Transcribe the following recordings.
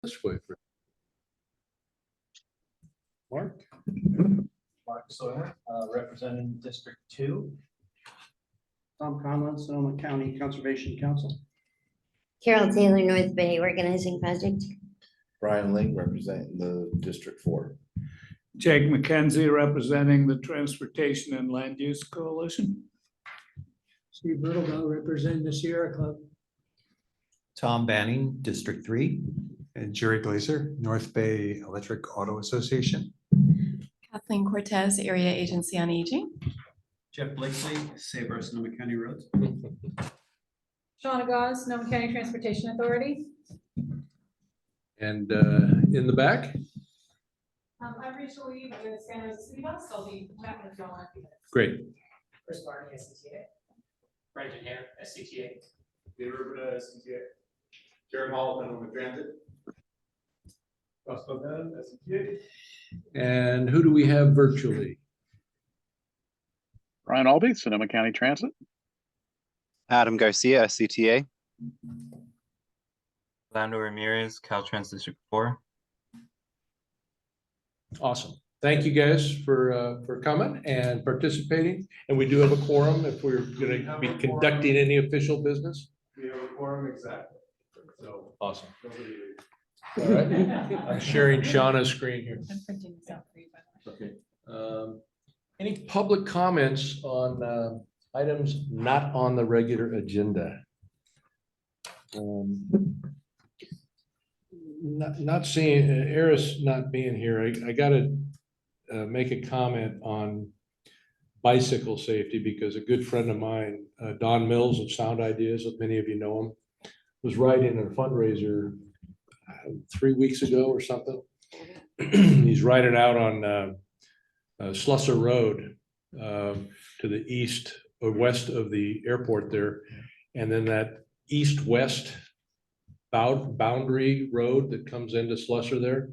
this way for Mark. Mark Sawyer, representing District 2. Tom Conlon, Sonoma County Conservation Council. Carol Taylor, North Bay Organizing Project. Brian Link representing the District 4. Jake McKenzie representing the Transportation and Land Use Coalition. Steve Bertelbaugh representing the Sierra Club. Tom Banning, District 3. And Jerry Glazer, North Bay Electric Auto Association. Kathleen Cortez, Area Agency on Aging. Jeff Blakeslee, Save Our Sonoma County Roads. Shauna Gauze, Sonoma County Transportation Authority. And in the back, I'm Rachel Lee, I'm the San Jose CityBus. I'll be chatting with y'all in a few minutes. great. Chris Barney, SCTA. Brendan Hare, SCTA. David Rubin, SCTA. Jerry Hall, Petaluma Transit. Russell Dunn, SCTA. And who do we have virtually? Brian Albee, Sonoma County Transit. Adam Garcia, SCTA. Lando Ramirez, Caltrans District 4. Awesome. Thank you guys for coming and participating. And we do have a quorum if we're going to be conducting any official business. We have a quorum, exactly. So Awesome. nobody. All right. I'm sharing Shauna's screen here. I'm printing this out for you, by the way. Okay. Any public comments on items not on the regular agenda? Not seeing Eris not being here. I gotta make a comment on bicycle safety because a good friend of mine, Don Mills of Sound Ideas, many of you know him, was riding a fundraiser 3 weeks ago or something. He's riding out on Slusser Road to the east or west of the airport there. And then that east-west boundary road that comes into Slusser there.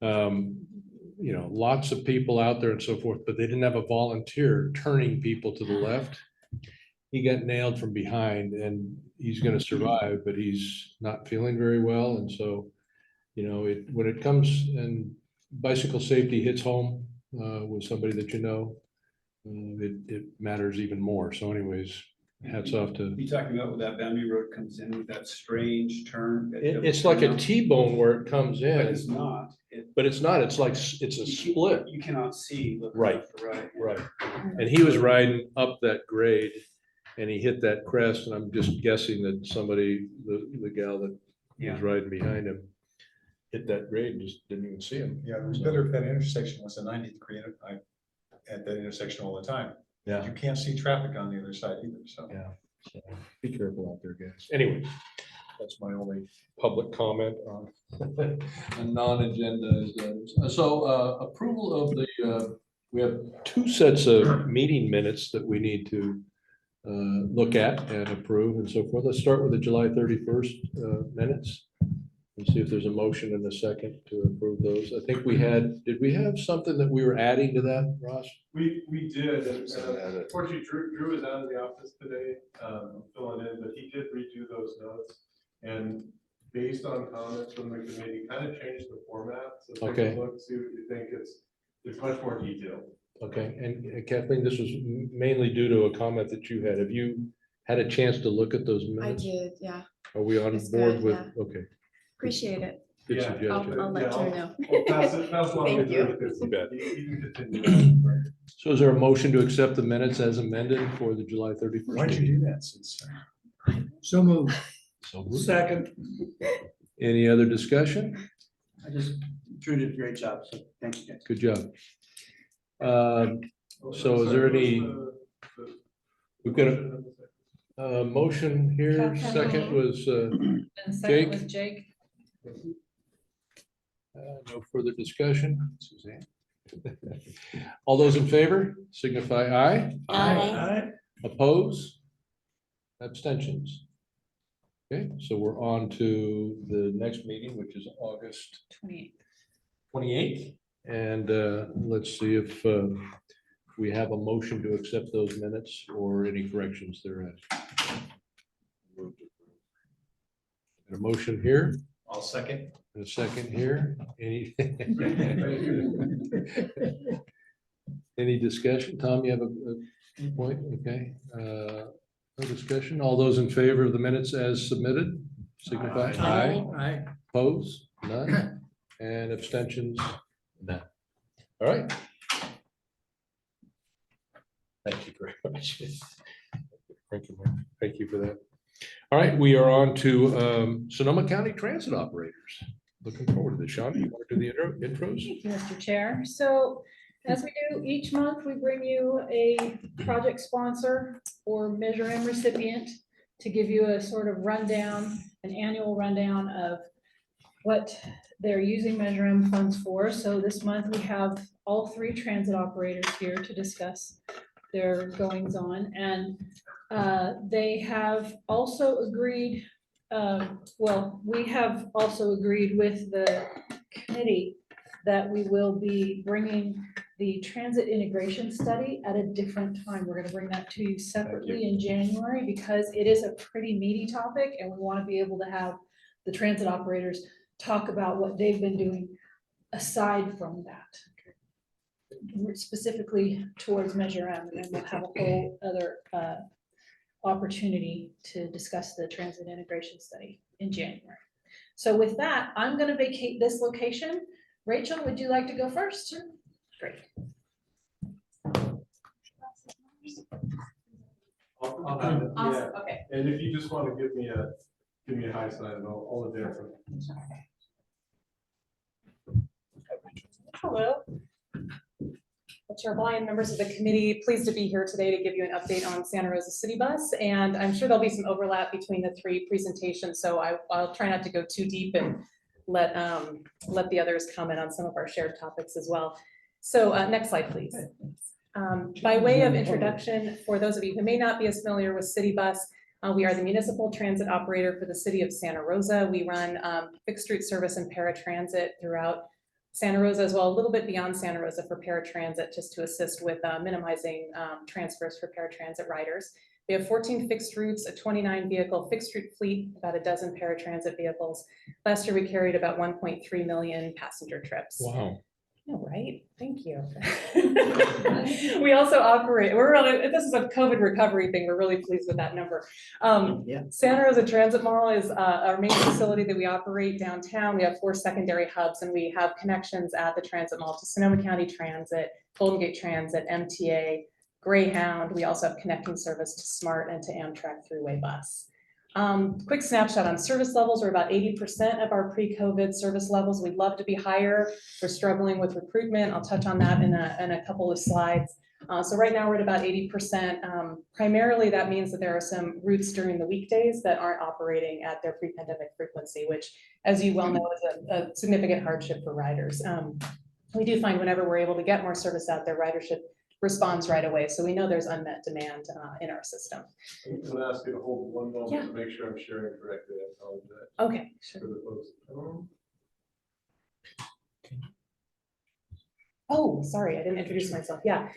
You know, lots of people out there and so forth, but they didn't have a volunteer turning people to the left. He got nailed from behind and he's going to survive, but he's not feeling very well. And so, you know, when it comes and bicycle safety hits home with somebody that you know, it matters even more. So anyways, hats off to. You talking about where that boundary road comes in with that strange turn? It's like a T-bone where it comes in. But it's not. But it's not. It's like, it's a split. You cannot see. Right. Right. Right. And he was riding up that grade and he hit that crest. And I'm just guessing that somebody, the gal that was riding behind him, hit that grade and just didn't even see him. Yeah, it was better if that intersection was a 90-degree at that intersection all the time. Yeah. You can't see traffic on the other side either, so. Yeah. So be careful out there, guys. Anyway, that's my only public comment on a non-agenda. So approval of the, we have 2 sets of meeting minutes that we need to look at and approve and so forth. Let's start with the July 31st minutes and see if there's a motion in a second to approve those. I think we had, did we have something that we were adding to that, Ross? We did. Unfortunately, Drew is out of the office today, filling in, but he did redo those notes. And based on comments from the committee, kind of changed the format. So take a look, see what you think. It's much more detailed. Okay, and Kathleen, this was mainly due to a comment that you had. Have you had a chance to look at those I minutes? did, yeah. Are we on It's board good, with, yeah. okay. Appreciate it. Good Yeah, suggestion. I'll let you know. I'll pass it along. Thank you. You bet. You can continue. So is there a motion to accept the minutes as amended for the July 31st? Why'd you do that since? So moved. So moved. Second. Any other discussion? Drew did a great job, so thank you guys. Good job. So is there any, we've got a motion here. Kathleen. Second was And the second Jake? was Jake. no further discussion. Suzanne. All those in favor signify aye. Aye. Oppose? Abstentions? Okay, so we're on to the next meeting, which is August 28th. And let's see if we have a motion to accept those minutes or any corrections therein. A motion here. I'll second. And a second here. Any? Any discussion? Tom, you have a point? Okay. No discussion. All those in favor of the minutes as submitted, signify. Aye. Opposed? None. And abstentions? None. All right. Thank you very much. Thank you, Mark. Thank you for that. All right, we are on to Sonoma County Transit Operators. Looking forward to this. Shonda, you want to do the intros? Thank you, Mr. Chair. So as we do each month, we bring you a project sponsor or Measure M recipient to give you a sort of rundown, an annual rundown of what they're using Measure M funds for. So this month we have all three transit operators here to discuss their goings on, and they have also agreed, we have also agreed with the committee that we will be bringing the transit integration study at a different time. We're going to bring that to you separately in January because it is a pretty meaty topic and we want to be able to have the transit operators talk about what they've been doing aside from that, specifically towards Measure M, and then we'll have a whole other opportunity to discuss the transit integration study in January. So with that, I'm going to vacate this location. Rachel, would you like to go first? Great. I'll have it, Awesome. yeah. Okay. And if you just want to give me a high sign, and I'll advance it. Hello. Chair Bryan, members of the committee, pleased to be here today to give you an update on Santa Rosa City Bus. And I'm sure there'll be some overlap between the three presentations, so I'll try not to go too deep and let the others comment on some of our shared topics as well. So next slide, please. By way of introduction, for those of you who may not be as familiar with CityBus, we are the municipal transit operator for the city of Santa Rosa. We run fixed route service and paratransit throughout Santa Rosa as well, a little bit beyond Santa Rosa for paratransit, just to assist with minimizing transfers for paratransit riders. We have 14 fixed routes, a 29 vehicle fixed route fleet, about a dozen paratransit vehicles. Last year we carried about 1.3 million passenger trips. Wow. Oh, right. Thank you. We also operate, this is a COVID recovery thing. We're really pleased with that number. Santa Rosa Transit Mall is our main facility that we operate downtown. We have 4 secondary hubs and we have connections at the Transit Mall to Sonoma County Transit, Golden Gate Transit, MTA, Greyhound. We also have connecting service to SMART and to Amtrak Thruway Bus. Quick snapshot on service levels. We're about 80% of our pre-COVID service levels. We'd love to be higher. We're struggling with recruitment. I'll touch on that in a couple of slides. So right now we're at about 80%. Primarily that means that there are some routes during the weekdays that aren't operating at their pre-pandemic frequency, which, as you well know, is a significant hardship for riders. We do find whenever we're able to get more service out there, ridership responds right away. So we know there's unmet demand in our system. I'm going to ask you to hold one moment to make sure I'm sharing correctly. I apologize. Okay, sure. For the folks at home. Oh, sorry, I didn't introduce myself. Yeah,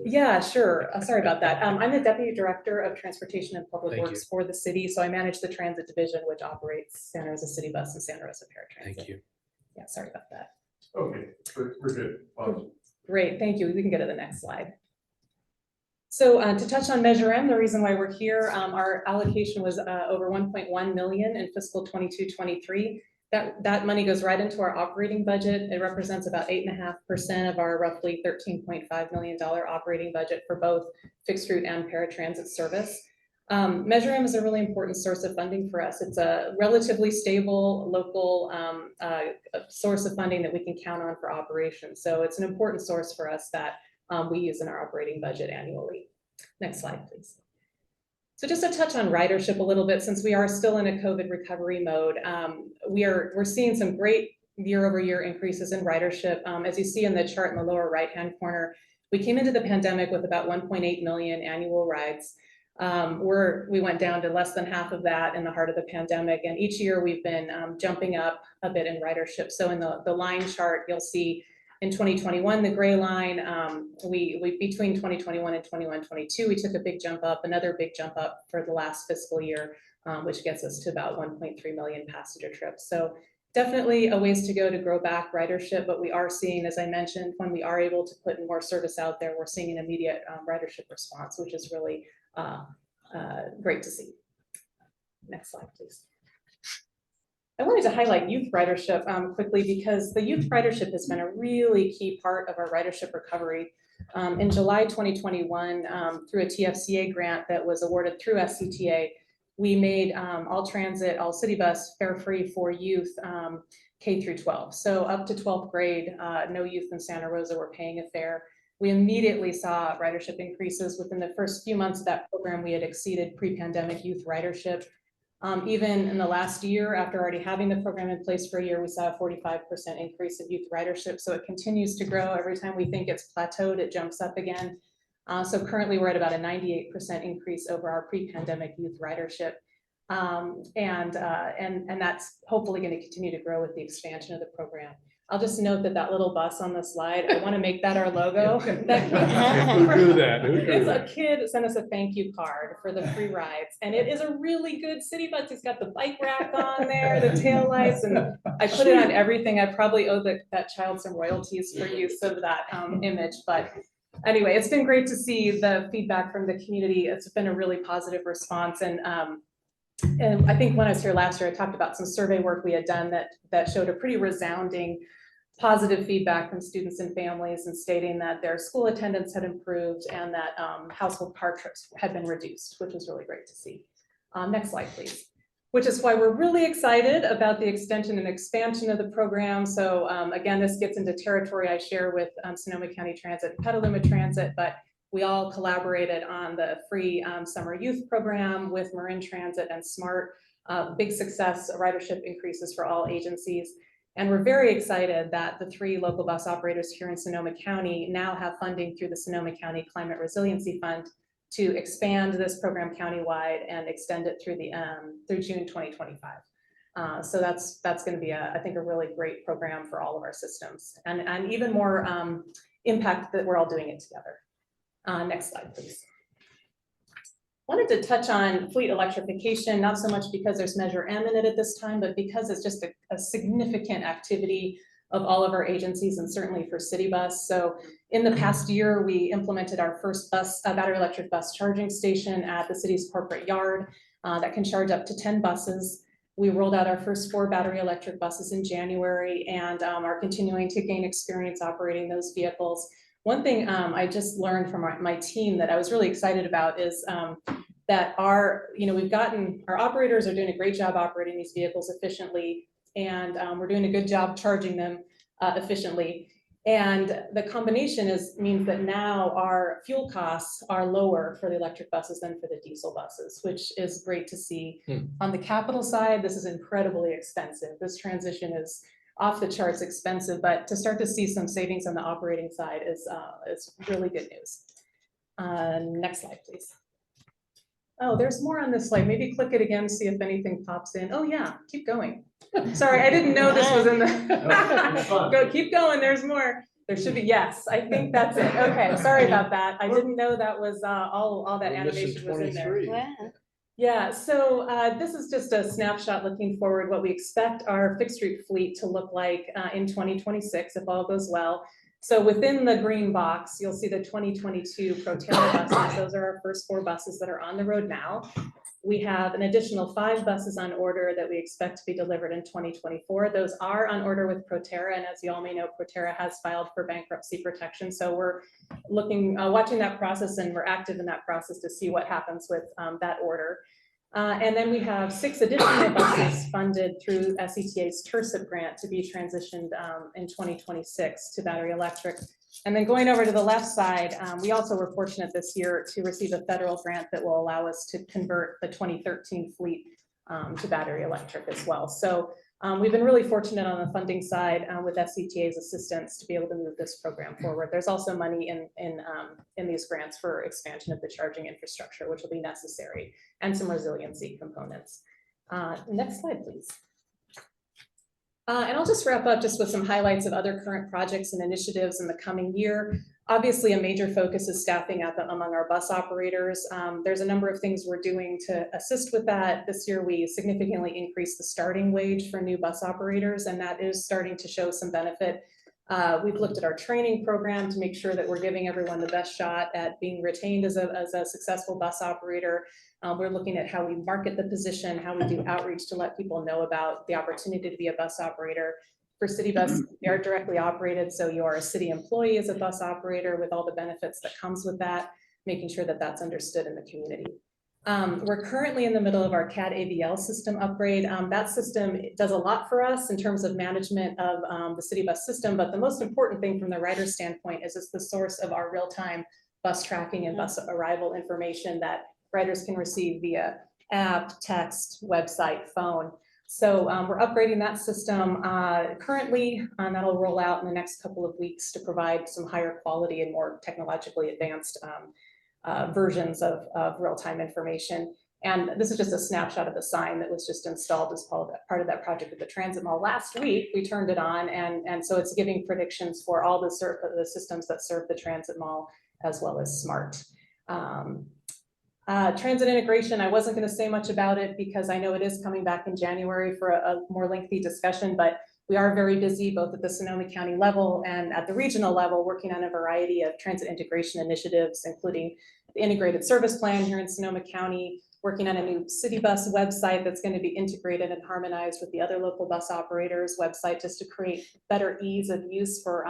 yeah, sure. Sorry about that. I'm the Deputy Director of Transportation and Public Works for the city. So I manage the transit division, which operates Santa Rosa City Bus and Santa Rosa Paratransit. Thank you. Yeah, sorry about that. Okay, we're good. Awesome. Great, thank you. We can go to the next slide. So to touch on Measure M, the reason why we're here, our allocation was over 1.1 million in fiscal 22-23. That money goes right into our operating budget. It represents about 8.5% of our roughly $13.5 million operating budget for both fixed route and paratransit service. Measure M is a really important source of funding for us. It's a relatively stable local source of funding that we can count on for operations. So it's an important source for us that we use in our operating budget annually. Next slide, please. So just to touch on ridership a little bit, since we are still in a COVID recovery mode, we're seeing some great year-over-year increases in ridership. As you see in the chart in the lower right-hand corner, we came into the pandemic with about 1.8 million annual rides. We went down to less than half of that in the heart of the pandemic, and each year we've been jumping up a bit in ridership. So in the line chart, you'll see in 2021, the gray line, we between 2021 and 21-22, we took a big jump up, another big jump up for the last fiscal year, which gets us to about 1.3 million passenger trips. So Definitely a ways to go to grow back ridership, but we are seeing, as I mentioned, when we are able to put more service out there, we're seeing an immediate ridership response, which is really great to see. Next slide, please. I wanted to highlight youth ridership quickly because the youth ridership has been a really key part of our ridership recovery. In July 2021, through a TFCA grant that was awarded through SCTA, we made all transit, all CityBus fare free for youth K through 12. So up to 12th grade, no youth in Santa Rosa were paying a fare. We immediately saw ridership increases. Within the first few months of that program, we had exceeded pre-pandemic youth ridership. Even in the last year, after already having the program in place for a year, we saw a 45% increase of youth ridership. So it continues to grow. Every time we think it's plateaued, it jumps up again. So currently we're at about a 98% increase over our pre-pandemic youth ridership. And that's hopefully going to continue to grow with the expansion of the program. I'll just note that that little bus on the slide, I want to make that our logo. Who drew that? Who drew It's that? a kid sent us a thank you card for the free rides, and it is a really good CityBus. It's got the bike rack on there, the tail lights, and I put it on everything. I probably owe that child some royalties for use of that image, but anyway, it's been great to see the feedback from the community. It's been a really positive response, and I think when I was here last year, I talked about some survey work we had done that showed a pretty resounding positive feedback from students and families, and stating that their school attendance had improved and that household car trips had been reduced, which was really great to see. Next slide, please. Which is why we're really excited about the extension and expansion of the program. So again, this gets into territory I share with Sonoma County Transit and Petaluma Transit, but we all collaborated on the free summer youth program with Marin Transit and SMART. Big success, ridership increases for all agencies. And we're very excited that the 3 local bus operators here in Sonoma County now have funding through the Sonoma County Climate Resiliency Fund to expand this program countywide and extend it through through June 2025. So that's going to be, I think, a really great program for all of our systems, and even more impact that we're all doing it together. Next slide, please. Wanted to touch on fleet electrification, not so much because there's Measure M in it at this time, but because it's just a significant activity of all of our agencies, and certainly for CityBus. So in the past year, we implemented our first battery electric bus charging station at the city's corporate yard that can charge up to 10 buses. We rolled out our first 4 battery electric buses in January, and are continuing to gain experience operating those vehicles. One thing I just learned from my team that I was really excited about is that our operators are doing a great job operating these vehicles efficiently, and we're doing a good job charging them efficiently. And the combination means that now our fuel costs are lower for the electric buses than for the diesel buses, which is great to see. On the capital side, this is incredibly expensive. This transition is off the charts expensive, but to start to see some savings on the operating side is really good news. Next slide, please. Oh, there's more on this slide. Maybe click it again, see if anything pops in. Oh yeah, keep going. Sorry, I didn't know this was in the, go, keep going, there's more. There should be, yes, I think that's it. Okay, sorry about that. I didn't know that was all that animation was in there. Wow. Yeah, so this is just a snapshot looking forward, what we expect our fixed route fleet to look like in 2026, if all goes well. So within the green box, you'll see the 2022 Proterra buses. Those are our first 4 buses that are on the road now. We have an additional 5 buses on order that we expect to be delivered in 2024. Those are on order with Proterra, and as you all may know, Proterra has filed for bankruptcy protection. So we're watching that process, and we're active in that process to see what happens with that order. And then we have 6 additional buses funded through SCTA's TIRCIP grant to be transitioned in 2026 to battery electric. And then going over to the left side, we also were fortunate this year to receive a federal grant that will allow us to convert the 2013 fleet to battery electric as well. So we've been really fortunate on the funding side with SCTA's assistance to be able to move this program forward. There's also money in these grants for expansion of the charging infrastructure, which will be necessary, and some resiliency components. Next slide, please. And I'll just wrap up just with some highlights of other current projects and initiatives in the coming year. Obviously, a major focus is staffing up among our bus operators. There's a number of things we're doing to assist with that. This year, we significantly increased the starting wage for new bus operators, and that is starting to show some benefit. We've looked at our training program to make sure that we're giving everyone the best shot at being retained as a successful bus operator. We're looking at how we market the position, how we do outreach to let people know about the opportunity to be a bus operator. For CityBus, they are directly operated, so you are a city employee as a bus operator with all the benefits that comes with that, making sure that that's understood in the community. We're currently in the middle of our CAD AVL system upgrade. That system does a lot for us in terms of management of the CityBus system, but the most important thing from the rider's standpoint is it's the source of our real-time bus tracking and bus arrival information that riders can receive via app, text, website, phone. So we're upgrading that system currently, and that'll roll out in the next couple of weeks to provide some higher quality and more technologically advanced versions of real-time information. And this is just a snapshot of the sign that was just installed as part of that project at the Transit Mall. Last week, we turned it on, and so it's giving predictions for all the systems that serve the Transit Mall, as well as SMART. Transit integration, I wasn't going to say much about it because I know it is coming back in January for a more lengthy discussion, but we are very busy both at the Sonoma County level and at the regional level, working on a variety of transit integration initiatives, including the integrated service plan here in Sonoma County, working on a new CityBus website that's going to be integrated and harmonized with the other local bus operators' website, just to create better ease of use for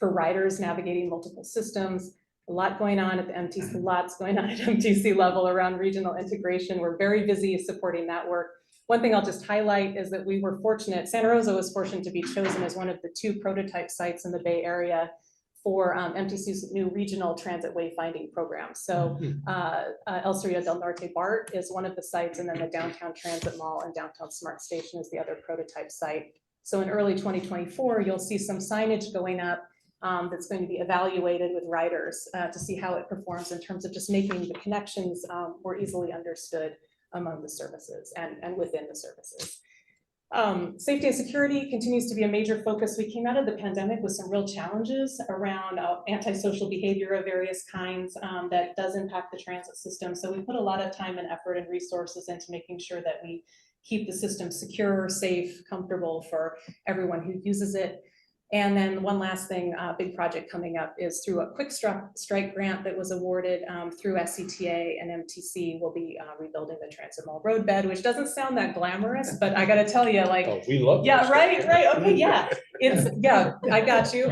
riders navigating multiple systems. A lot going on at the MTC, lots going on at MTC level around regional integration. We're very busy supporting that work. One thing I'll just highlight is that we were fortunate, Santa Rosa was fortunate to be chosen as one of the 2 prototype sites in the Bay Area for MTC's new regional transit wayfinding program. So El Cerrillo del Norte BART is one of the sites, and then the Downtown Transit Mall and Downtown Smart Station is the other prototype site. So in early 2024, you'll see some signage going up that's going to be evaluated with riders to see how it performs in terms of just making the connections more easily understood among the services and within the services. Safety and security continues to be a major focus. We came out of the pandemic with some real challenges around antisocial behavior of various kinds that does impact the transit system. So we put a lot of time and effort and resources into making sure that we keep the system secure, safe, comfortable for everyone who uses it. And then one last thing, big project coming up is through a quick strike grant that was awarded through SCTA and MTC. We'll be rebuilding the Transit Mall roadbed, which doesn't sound that glamorous, but I got to tell you, like, Oh, we love yeah, that right, stuff. right, okay, yeah, it's, yeah, I got you.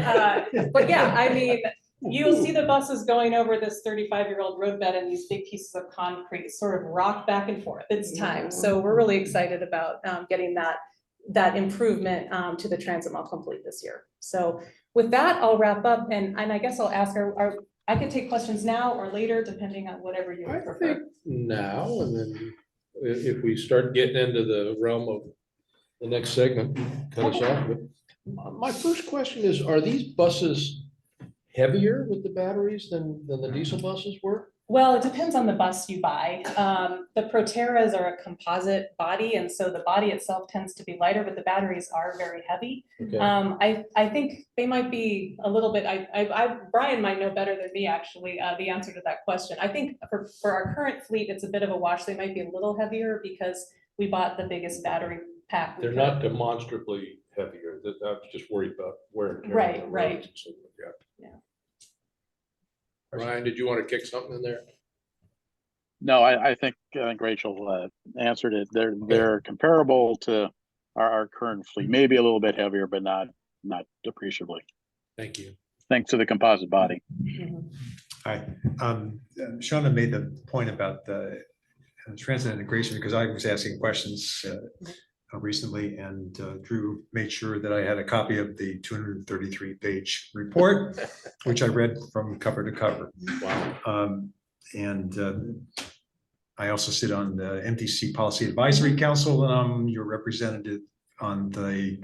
But yeah, I mean, you'll see the buses going over this 35-year-old roadbed and these big pieces of concrete sort of rock back and forth. It's time. So we're really excited about getting that improvement to the Transit Mall complete this year. So with that, I'll wrap up, and I guess I'll ask I can take questions now or later, depending on whatever you I prefer. think now, and then if we start getting into the realm of the next segment, cut us off. But my first question is, are these buses heavier with the batteries than the diesel buses were? Well, it depends on the bus you buy. The Proterras are a composite body, and so the body itself tends to be lighter, but the batteries are very heavy. Okay. I think they might be a little bit, Brian might know better than me, actually, the answer to that question. I think for our current fleet, it's a bit of a wash. They might be a little heavier because we bought the biggest battery pack. They're not demonstrably heavier. I was just worried about wear and tear. Right, on the right. roads and so forth. Yeah. Ryan, did you want to kick something in there? No, I think Rachel answered it. They're comparable to our current fleet, maybe a little bit heavier, but not appreciably. Thank you. Thanks to the composite body. Hi, Shauna made the point about the transit integration because I was asking questions recently, and Drew made sure that I had a copy of the 233-page report, which I read from cover to cover. Wow. I also sit on the MTC Policy Advisory Council, and I'm your representative on the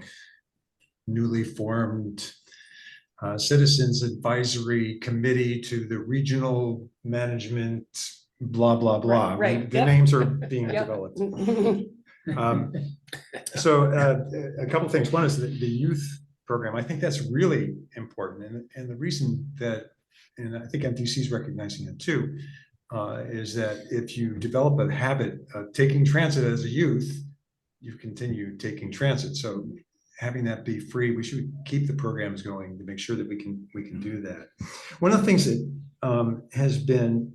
newly formed Citizens Advisory Committee to the Regional Management, blah, blah, blah. Right. The names are being developed. So a couple things. One is the youth program. I think that's really important. And the reason that and I think MTC is recognizing it too, is that if you develop a habit of taking transit as a youth, you continue taking transit. So having that be free, we should keep the programs going to make sure that we can do that. One of the things that has been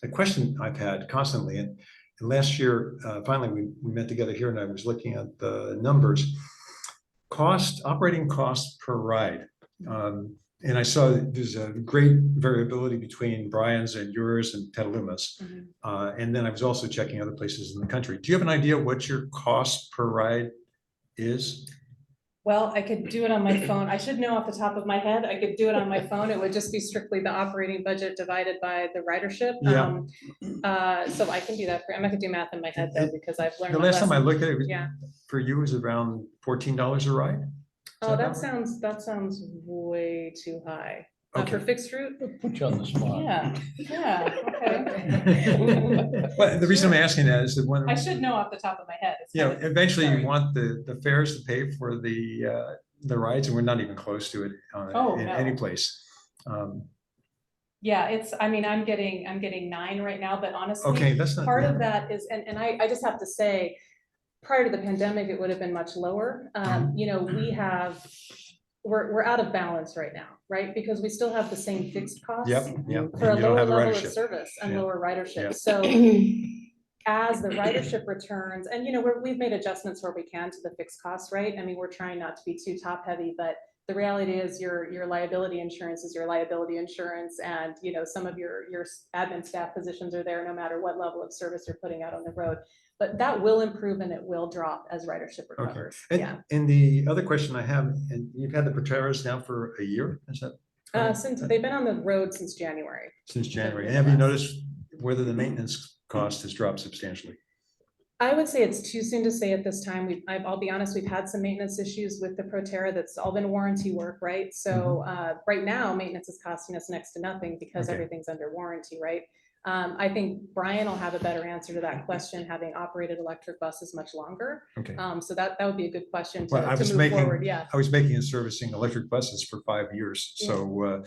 a question I've had constantly, and last year, finally, we met together here and I was looking at the numbers. Operating costs per ride. And I saw that there's a great variability between Brian's and yours and Petaluma's. And then I was also checking other places in the country. Do you have an idea what your cost per ride is? Well, I could do it on my phone. I should know off the top of my head. I could do it on my phone. It would just be strictly the operating budget divided by the ridership. Yeah. So I can do that. I'm not gonna do math in my head though, because I've learned. The my last time I lesson. looked at it, was, Yeah. for you, it was around $14 a ride. Oh, that sounds way too high. Okay. For fixed route? Put you on the spot. Yeah, okay. But the reason I'm asking that is that when I should know off the top of my head. It's kind of- eventually sorry. you want the fares to pay for the rides, and we're not even close to it in any place. Yeah, I mean, I'm getting 9 right now, but honestly, Okay, that's not part of that is, and I just have to say, prior to the pandemic, it would have been much lower. You know, we're out of balance right now, right? Because we still have the same fixed costs Yep. for a You don't lower have the level of ridership. service and Yeah. lower ridership. Yeah. So as the ridership returns, and you know, we've made adjustments where we can to the fixed costs, right? I mean, we're trying not to be too top heavy, but the reality is your liability insurance is your liability insurance, and you know, some of your admin staff positions are there no matter what level of service you're putting out on the road. But that will improve and it will drop as ridership recovers. And, Yeah. and the other question I have, and you've had the Proteras now for a year, is that? correct? Since they've been on the road since January. Since January. And have you noticed whether the maintenance cost has dropped substantially? I would say it's too soon to say at this time. I'll be honest, we've had some maintenance issues with the Proterra. That's all been warranty work, right? So right now, maintenance is costing us next to nothing because Okay. everything's under warranty, right? I think Brian will have a better answer to that question, having operated electric buses much longer. Okay. So that would be a good question Well, to move forward, yeah. I was making and servicing electric buses for 5 years. So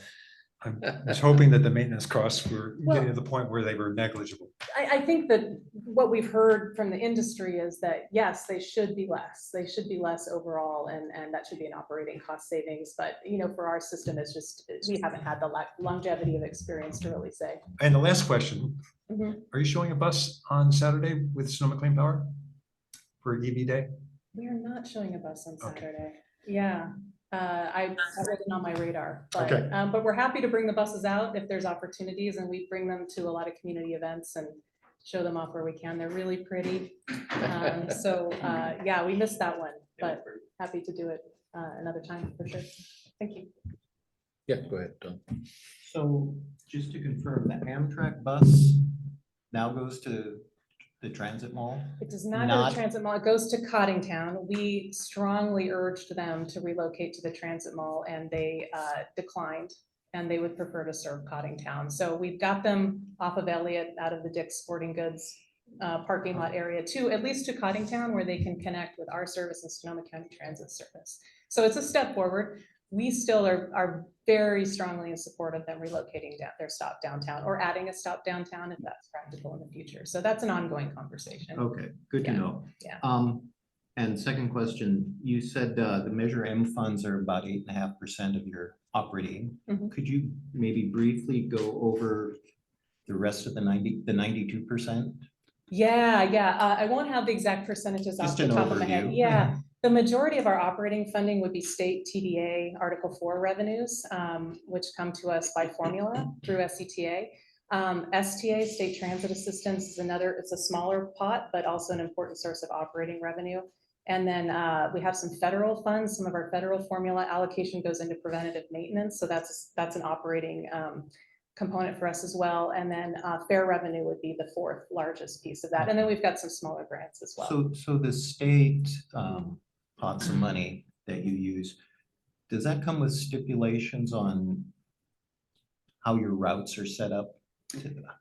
I was hoping that the maintenance costs were getting to the point where they were negligible. I think that what we've heard from the industry is that, yes, they should be less. They should be less overall, and that should be an operating cost savings. But, you know, for our system, it's just, we haven't had the longevity of experience to really say. And the last question, Mhm. are you showing a bus on Saturday with Sonoma Clean Power for EV Day? We are not showing a bus on Okay. Saturday. Yeah. I wasn't on my radar, but, Okay. but we're happy to bring the buses out if there's opportunities, and we bring them to a lot of community events and show them off where we can. They're really pretty. Yeah, we missed that one, but happy to do it another time for sure. Thank you. Yeah, go ahead, Tom. So just to confirm, the Amtrak bus now goes to the transit mall? It does not go to Transit Mall. It goes to Cottingtown. We strongly urged them to relocate to the Transit Mall, and they declined, and they would prefer to serve Cottingtown. So we've got them off of Elliott, out of the Dick's Sporting Goods parking lot area to at least to Cottingtown, where they can connect with our service and Sonoma County Transit Service. So it's a step forward. We still are very strongly in support of them relocating their stop downtown, or adding a stop downtown if that's practical in the future. So that's an ongoing conversation. Okay, good to know. Yeah. And second question, you said the Measure M funds are about 8.5% of your operating. Could you maybe briefly go over the rest of the 92%? Yeah. I won't have the exact percentages off Just the an top of my head. overview. Yeah. The majority of our operating funding would be state TDA Article 4 revenues, which come to us by formula through SCTA. STA, State Transit Assistance, is another, it's a smaller pot, but also an important source of operating revenue. And then we have some federal funds. Some of our federal formula allocation goes into preventative maintenance. So that's an operating component for us as well. And then fare revenue would be the 4th largest piece of that. And then we've got some smaller grants as well. So the state pots of money that you use, does that come with stipulations on how your routes are set up?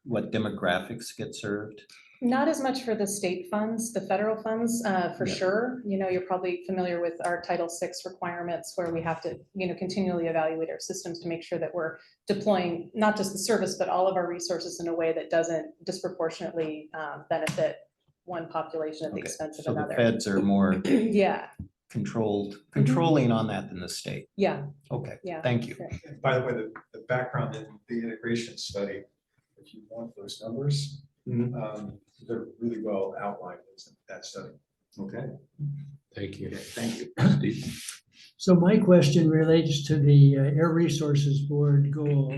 What demographics get served? Not as much for the state funds, the federal funds, for Yeah. sure. You know, you're probably familiar with our Title VI requirements where we have to, you know, continually evaluate our systems to make sure that we're deploying not just the service, but all of our resources in a way that doesn't disproportionately benefit one population at the Okay, expense of so the another. feds are more Yeah, controlling on that than the state. yeah, Okay, yeah. thank you. And by the way, the background in the integration study, if you want those numbers, they're really well outlined in that study. Okay. Thank you. Okay, thank you. Steve. So my question relates to the Air Resources Board goal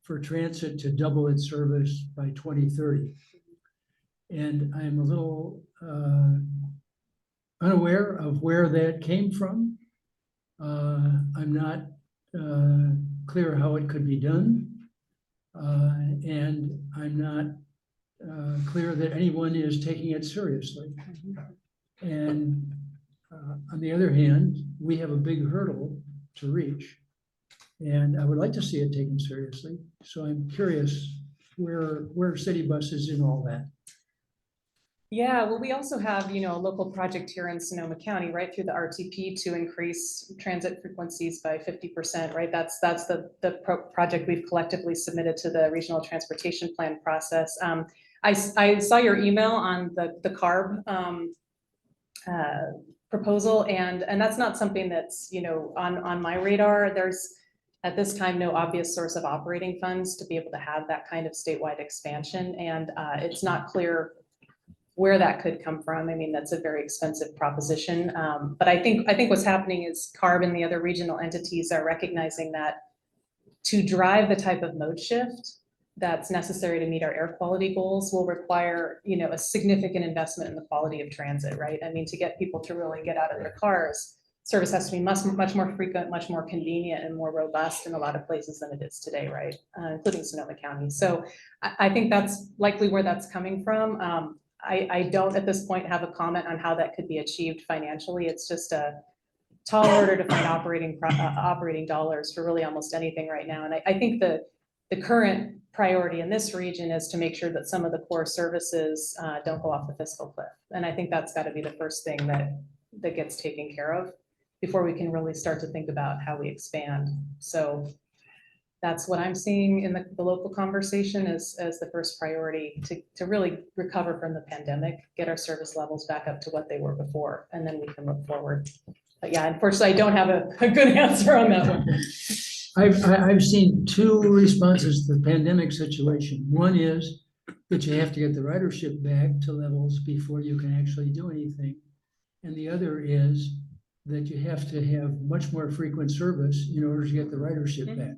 for transit to double its service by 2030. And I'm a little unaware of where that came from. I'm not clear how it could be done. And I'm not clear that anyone is taking it seriously. And on the other hand, we have a big hurdle to reach. And I would like to see it taken seriously. So I'm curious where CityBus is in all that. Yeah, well, we also have, you know, a local project here in Sonoma County, right through the RTP to increase transit frequencies by 50%, right? That's the project we've collectively submitted to the regional transportation plan process. I saw your email on the CARB proposal, and that's not something that's, you know, on my radar. There's at this time no obvious source of operating funds to be able to have that kind of statewide expansion, and it's not clear where that could come from. I mean, that's a very expensive proposition. But I think what's happening is CARB and the other regional entities are recognizing that to drive the type of mode shift that's necessary to meet our air quality goals will require, you know, a significant investment in the quality of transit, right? I mean, to get people to really get out of their cars, service has to be much more frequent, much more convenient, and more robust in a lot of places than it is today, right? Including Sonoma County. So I think that's likely where that's coming from. I don't at this point have a comment on how that could be achieved financially. It's just a tall order to find operating dollars for really almost anything right now. And I think the current priority in this region is to make sure that some of the core services don't go off the fiscal cliff. And I think that's got to be the first thing that gets taken care of before we can really start to think about how we expand. So that's what I'm seeing in the local conversation as the first priority to really recover from the pandemic, get our service levels back up to what they were before, and then we can look forward. But yeah, unfortunately, I don't have a good answer on that one. I've seen two responses to the pandemic situation. One is that you have to get the ridership back to levels before you can actually do anything. And the other is that you have to have much more frequent service in order to get the ridership back.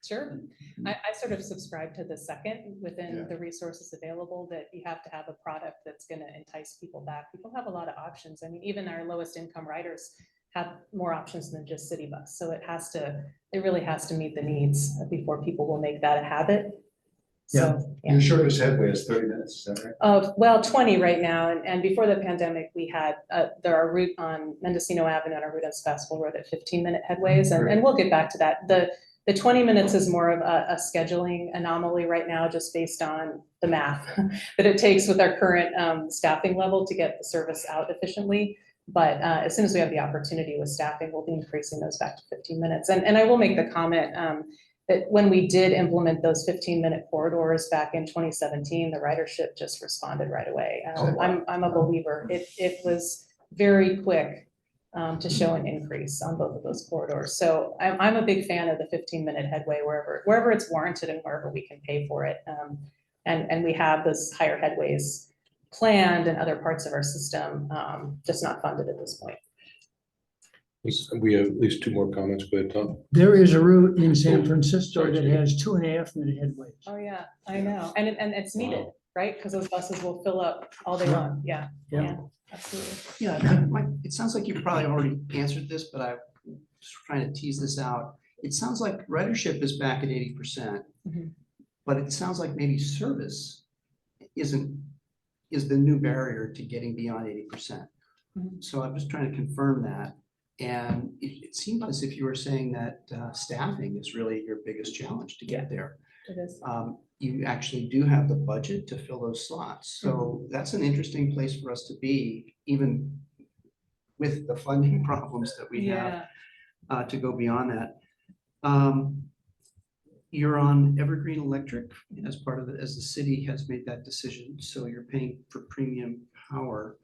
Sure. I sort of subscribe to the second within the resources available, that you have to have a product that's going to entice people back. People have a lot of options. I mean, even our lowest income riders have more options than just CityBus. So it really has to meet the needs before people will make that a habit. So, yeah. The shortest headway is 30 minutes, is that right? Well, 20 right now. And before the pandemic, we had our route on Mendocino Avenue and our route on Spassville Road at 15-minute headways. And we'll get back to that. The 20 minutes is more of a scheduling anomaly right now, just based on the math that it takes with our current staffing level to get the service out efficiently. But as soon as we have the opportunity with staffing, we'll be increasing those back to 15 minutes. And I will make the comment that when we did implement those 15-minute corridors back in 2017, the ridership just responded right away. I'm a believer. It was very quick to show an increase on both of those corridors. So I'm a big fan of the 15-minute headway wherever it's warranted and wherever we can pay for it. And we have those higher headways planned in other parts of our system, just not funded at this point. We have at least two more comments. Go ahead, Tom. There is a route in San Francisco that has 2.5-minute headways. Oh yeah, I know. And it's needed, right? Because those buses will fill up all day long. Yeah. Absolutely. Yeah, it sounds like you probably already answered this, but I'm just trying to tease this out. It sounds like ridership is back at 80%, but it sounds like maybe service is the new barrier to getting beyond 80%. So I'm just trying to confirm that. And it seemed as if you were saying that staffing is really your biggest challenge to get there. It is. You actually do have the budget to fill those slots. So that's an interesting place for us to be, even with the funding problems that we have, to go beyond that. You're on Evergreen Electric as part of it, as the city has made that decision. So you're paying for premium power.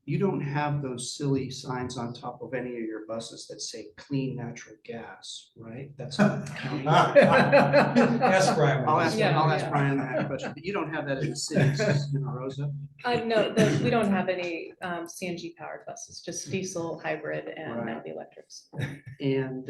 You don't have those silly signs on top of any of your buses that say clean natural gas, right? That's not county. Ask Brian. I'll ask Yeah. Brian that question, but you don't have that in the cities, you know, Rosa? No, we don't have any CNG powered buses, just diesel, hybrid, and now the electrics. And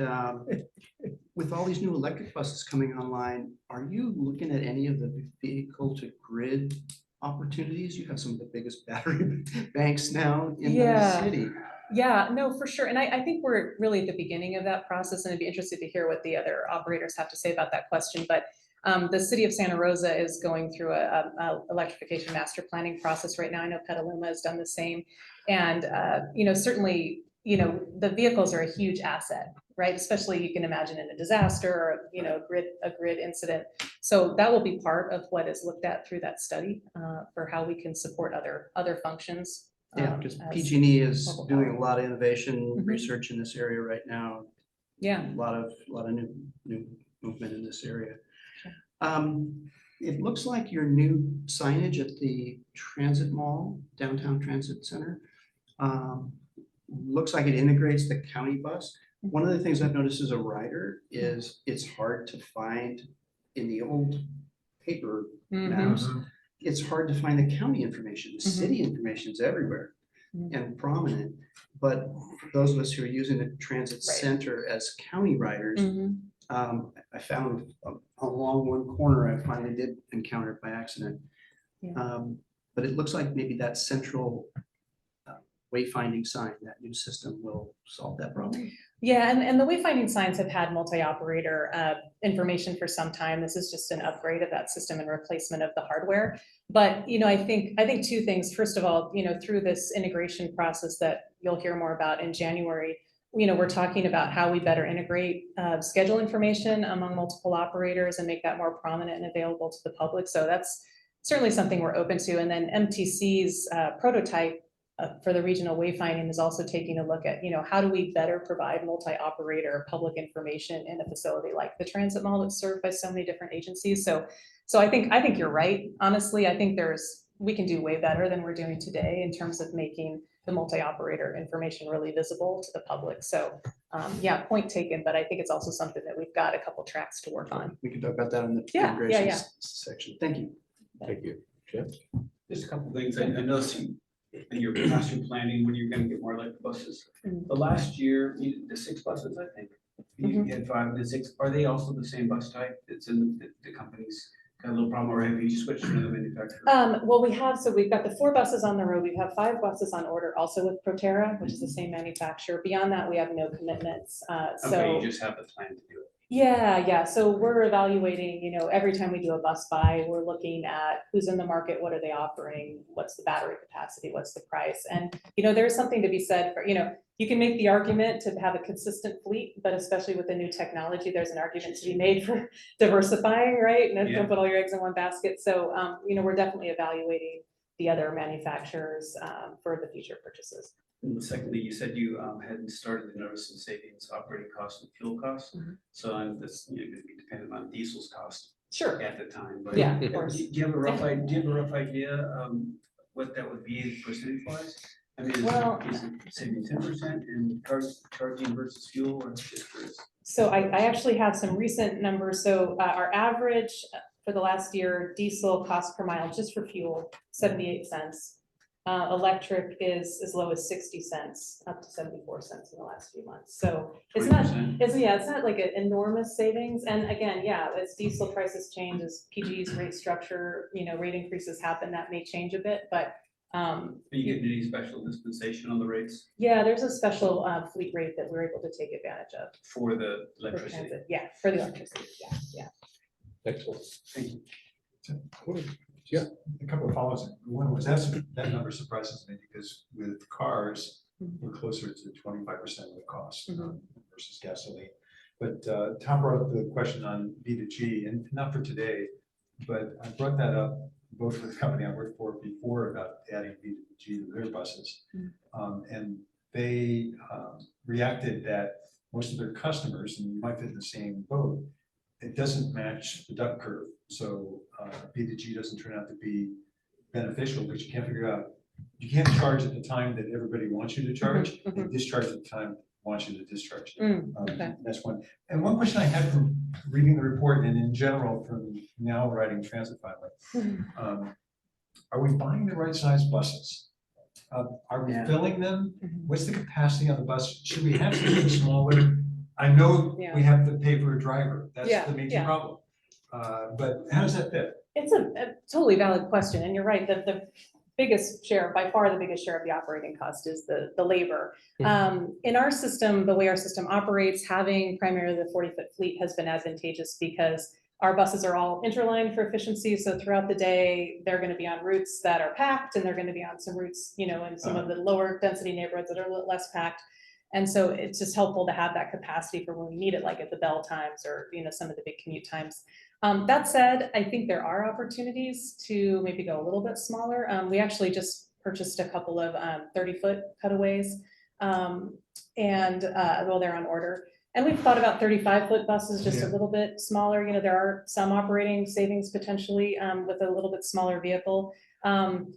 with all these new electric buses coming online, are you looking at any of the vehicle to grid opportunities? You have some of the biggest battery banks now in the city. Yeah, no, for sure. And I think we're really at the beginning of that process, and I'd be interested to hear what the other operators have to say about that question. But the city of Santa Rosa is going through a electrification master planning process right now. I know Petaluma has done the same. And, you know, certainly, you know, the vehicles are a huge asset, right? Especially you can imagine in a disaster or, you know, a grid incident. So that will be part of what is looked at through that study for how we can support other functions. Yeah, because PG&E is mobile doing power. a lot of innovation research in this area right now. Yeah. A lot of new movement in this area. It looks like your new signage at the Transit Mall, Downtown Transit Center, looks like it integrates the county bus. One of the things I've noticed as a rider is it's hard to find in the old paper maps. It's hard to find the county information. The city information is everywhere and prominent. But for those of us who are using the transit center as county riders, I found along one corner, I finally did encounter it by accident. But it looks like maybe that central wayfinding sign, that new system will solve that problem. Yeah, and the wayfinding signs have had multi-operator information for some time. This is just an upgrade of that system and replacement of the hardware. But, you know, I think two things. First of all, you know, through this integration process that you'll hear more about in January, you know, we're talking about how we better integrate schedule information among multiple operators and make that more prominent and available to the public. So that's certainly something we're open to. And then MTC's prototype for the regional wayfinding is also taking a look at, you know, how do we better provide multi-operator public information in a facility like the transit mall that's served by so many different agencies. So I think you're right. Honestly, I think we can do way better than we're doing today in terms of making the multi-operator information really visible to the public. So yeah, point taken, but I think it's also something that we've got a couple tracks to work on. We can talk about that in the integration section. Thank you. Thank you. Jeff? Just a couple things. I noticed in your classroom planning, when you're gonna get more electric buses. The last year, the 6 buses, I think, you had 5 to 6. Are they also the same bus type that's in the companies? Got a little problem, or have you switched to the manufacturer? Well, we've got the 4 buses on the road. We have 5 buses on order also with Proterra, which is the same manufacturer. Beyond that, we have no commitments. Okay, you just have the plan to do it. Yeah. So we're evaluating, you know, every time we do a bus buy, we're looking at who's in the market, what are they offering, what's the battery capacity, what's the price. And, you know, there's something to be said for, you know, you can make the argument to have a consistent fleet, but especially with the new technology, there's an argument to be made for diversifying, right? And don't put all your eggs in one basket. So, you know, we're definitely evaluating the other manufacturers for the future purchases. And secondly, you said you hadn't started the notice of savings, operating costs and fuel costs. So that's going to be dependent on diesel's cost. Sure. At the time. But yeah, of course. Do you have a rough idea what that would be percentage wise? I mean, is it saving 10% in charging versus fuel, or just curious? So I actually have some recent numbers. So our average for the last year, diesel cost per mile just for fuel, 78 cents. Electric is as low as 60 cents, up to 74 cents in the last few months. So it's not like an enormous savings. And again, as diesel prices change, as PG's rate structure, you know, rate increases happen, that may change a bit. But are you getting any special dispensation on the rates? Yeah, there's a special fleet rate that we're able to take advantage of for the electricity. For the electricity. Yeah. Excellent. Thank you. Yeah. A couple of follows. One was that number surprises me because with cars, we're closer to 25% of the cost versus gasoline. But Tom brought up the question on B2G, and not for today, but I brought that up both with the company I worked for before about adding B2G to their buses. And they reacted that most of their customers, and you might fit in the same boat, it doesn't match the duck curve. So B2G doesn't turn out to be beneficial, but you can't figure out, you can't charge at the time that everybody wants you to charge, and discharge at the time wants you to discharge. Okay. That's one. And one question I had from reading the report and in general from now writing transit finally, are we buying the right size buses? Are we filling them? What's the capacity on the bus? Should we have something smaller? I know we have to pay for a driver. That's the major problem. But how does that fit? It's a totally valid question, and you're right, the biggest share, by far the biggest share of the operating cost is the labor. In our system, the way our system operates, having primarily the 40-foot fleet has been advantageous because our buses are all interlined for efficiency. So throughout the day, they're going to be on routes that are packed, and they're going to be on some routes, you know, in some of the lower density neighborhoods that are a little less packed. And so it's just helpful to have that capacity for when we need it, like at the bell times or, you know, some of the big commute times. That said, I think there are opportunities to maybe go a little bit smaller. We actually just purchased a couple of 30-foot cutaways, and well, they're on order. And we've thought about 35-foot buses, just a little bit smaller. You know, there are some operating savings potentially with a little bit smaller vehicle. And,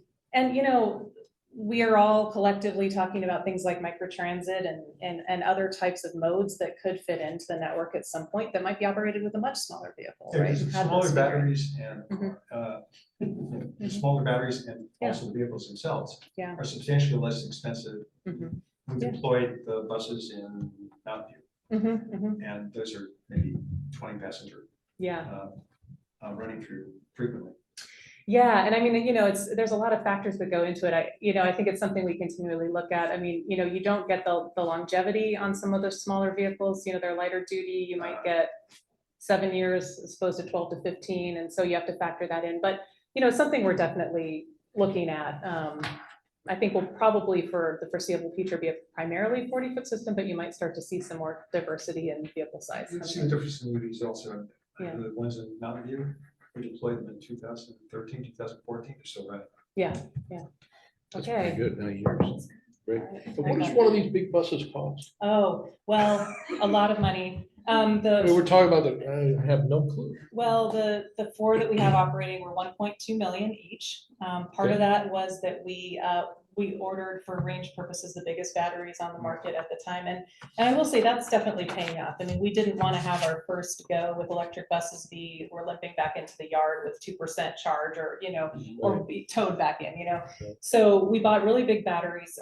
you know, we are all collectively talking about things like microtransit and other types of modes that could fit into the network at some point that might be operated with a much smaller vehicle, right? Smaller batteries and smaller batteries and also the vehicles themselves are substantially less expensive. We've deployed the buses in Mountain View. And those are maybe 20 passenger running through frequently. Yeah, and I mean, you know, there's a lot of factors that go into it. I think it's something we continually look at. I mean, you know, you don't get the longevity on some of the smaller vehicles. You know, they're lighter duty. You might get 7 years as opposed to 12 to 15, and so you have to factor that in. But you know, it's something we're definitely looking at. I think we'll probably for the foreseeable future be a primarily 40-foot system, but you might start to see some more diversity in vehicle size. We've seen difference in these also. The ones in Mountain View, we deployed them in 2013, 2014. They're still running. Yeah. That's Okay. pretty good, 9 years. Great. But what does one of these big buses cost? Oh, well, a lot of money. I mean, we're talking about I have no clue. Well, the 4 that we have operating were 1.2 million each. Part of that was that we ordered for range purposes the biggest batteries on the market at the time, and I will say that's definitely paying off. I mean, we didn't want to have our first go with electric buses be we're limping back into the yard with 2% charge, or you know, or be towed back in, you know. So we bought really big batteries.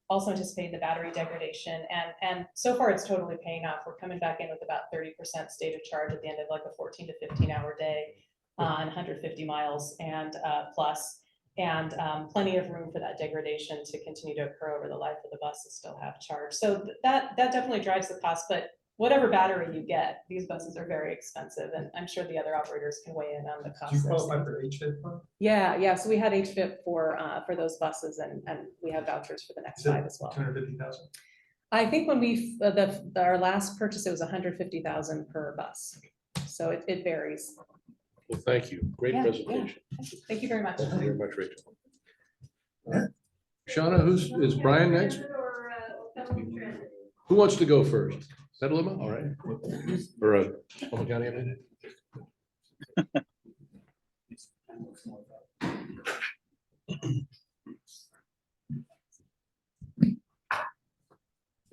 Also anticipating the battery degradation, and so far it's totally paying off. We're coming back in with about 30% state of charge at the end of like a 14 to 15 hour day on 150 miles and plus, and plenty of room for that degradation to continue to occur over the life of the bus and still have charge. So that definitely drives the cost, but whatever battery you get, these buses are very expensive, and I'm sure the other operators can weigh in on the cost. Do you qualify for HVIP fund? Yeah. So we had HVIP for those buses, and we have vouchers for the next 5 as well. 250,000. I think when we our last purchase, it was 150,000 per bus. So it varies. Well, thank you. Great presentation. Thank you very much. Thank you very much, Rachel. Shauna, is Brian next? Who wants to go first? Petaluma, all right. Or Sonoma County, I mean.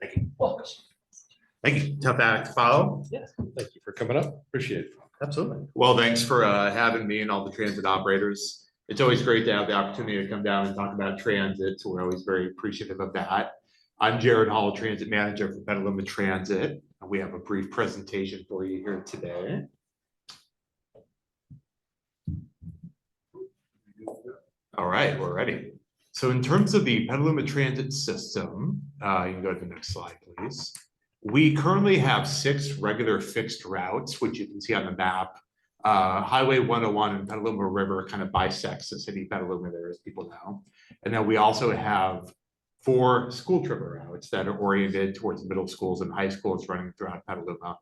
Thank you. Thank you. Tough act to follow. Yes. Thank you for coming up. Appreciate it. Absolutely. Well, thanks for having me and all the transit operators. It's always great to have the opportunity to come down and talk about transit. So we're always very appreciative of that. I'm Jared Hall, Transit Manager for Petaluma Transit. And we have a brief presentation for you here today. All right, we're ready. So in terms of the Petaluma Transit system, you can go to the next slide, please. We currently have 6 regular fixed routes, which you can see on the map. Highway 101 and Petaluma River kind of bisects the city of Petaluma there, as people know. And then we also have 4 school trip routes that are oriented towards middle schools and high schools running throughout Petaluma.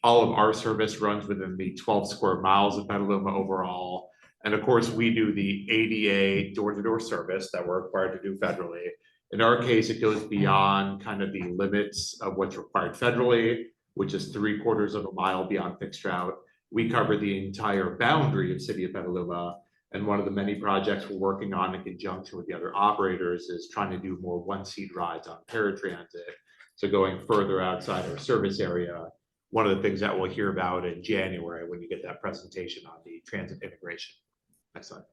All of our service runs within the 12 square miles of Petaluma overall. And of course, we do the ADA door-to-door service that we're required to do federally. In our case, it goes beyond kind of the limits of what's required federally, which is 3/4 of a mile beyond fixed route. We cover the entire boundary of City of Petaluma. And one of the many projects we're working on in conjunction with the other operators is trying to do more one-seat rides on paratransit. So going further outside our service area. One of the things that we'll hear about in January when you get that presentation on the transit integration. Next slide.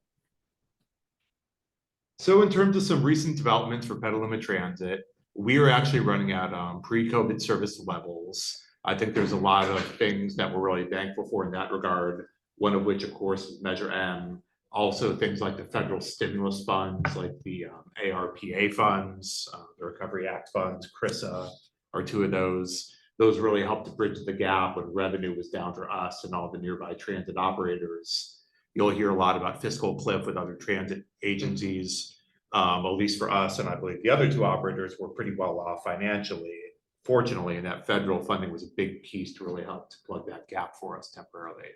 So in terms of some recent developments for Petaluma Transit, we are actually running at pre-COVID service levels. I think there's a lot of things that we're really thankful for in that regard. One of which, of course, is Measure M. Also things like the federal stimulus funds, like the ARPA funds, the Recovery Act funds, CRISA are two of those. Those really helped to bridge the gap when revenue was down for us and all the nearby transit operators. You'll hear a lot about fiscal cliff with other transit agencies, at least for us, and I believe the other two operators were pretty well off financially. Fortunately, and that federal funding was a big piece to really help to plug that gap for us temporarily.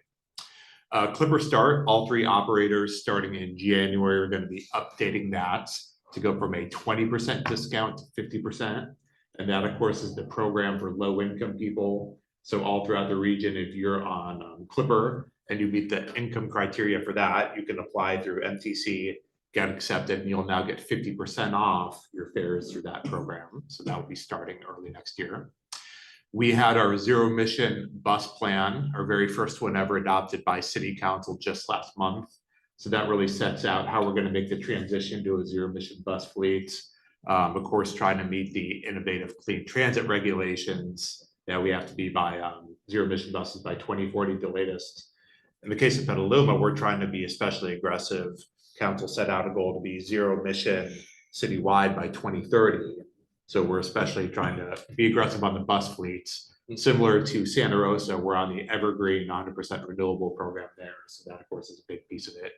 Clipper Start, all three operators starting in January are going to be updating that to go from a 20% discount to 50%. And that, of course, is the program for low-income people. So all throughout the region, if you're on Clipper and you meet the income criteria for that, you can apply through MTC, get accepted, and you'll now get 50% off your fares through that program. So that will be starting early next year. We had our zero-emission bus plan, our very first one ever adopted by City Council just last month. So that really sets out how we're going to make the transition to a zero-emission bus fleet. Of course, trying to meet the innovative clean transit regulations that we have to be by zero emission buses by 2040, the latest. In the case of Petaluma, we're trying to be especially aggressive. Council set out a goal to be zero emission citywide by 2030. So we're especially trying to be aggressive on the bus fleets. Similar to Santa Rosa, we're on the Evergreen 100% renewable program there. So that, of course, is a big piece of it,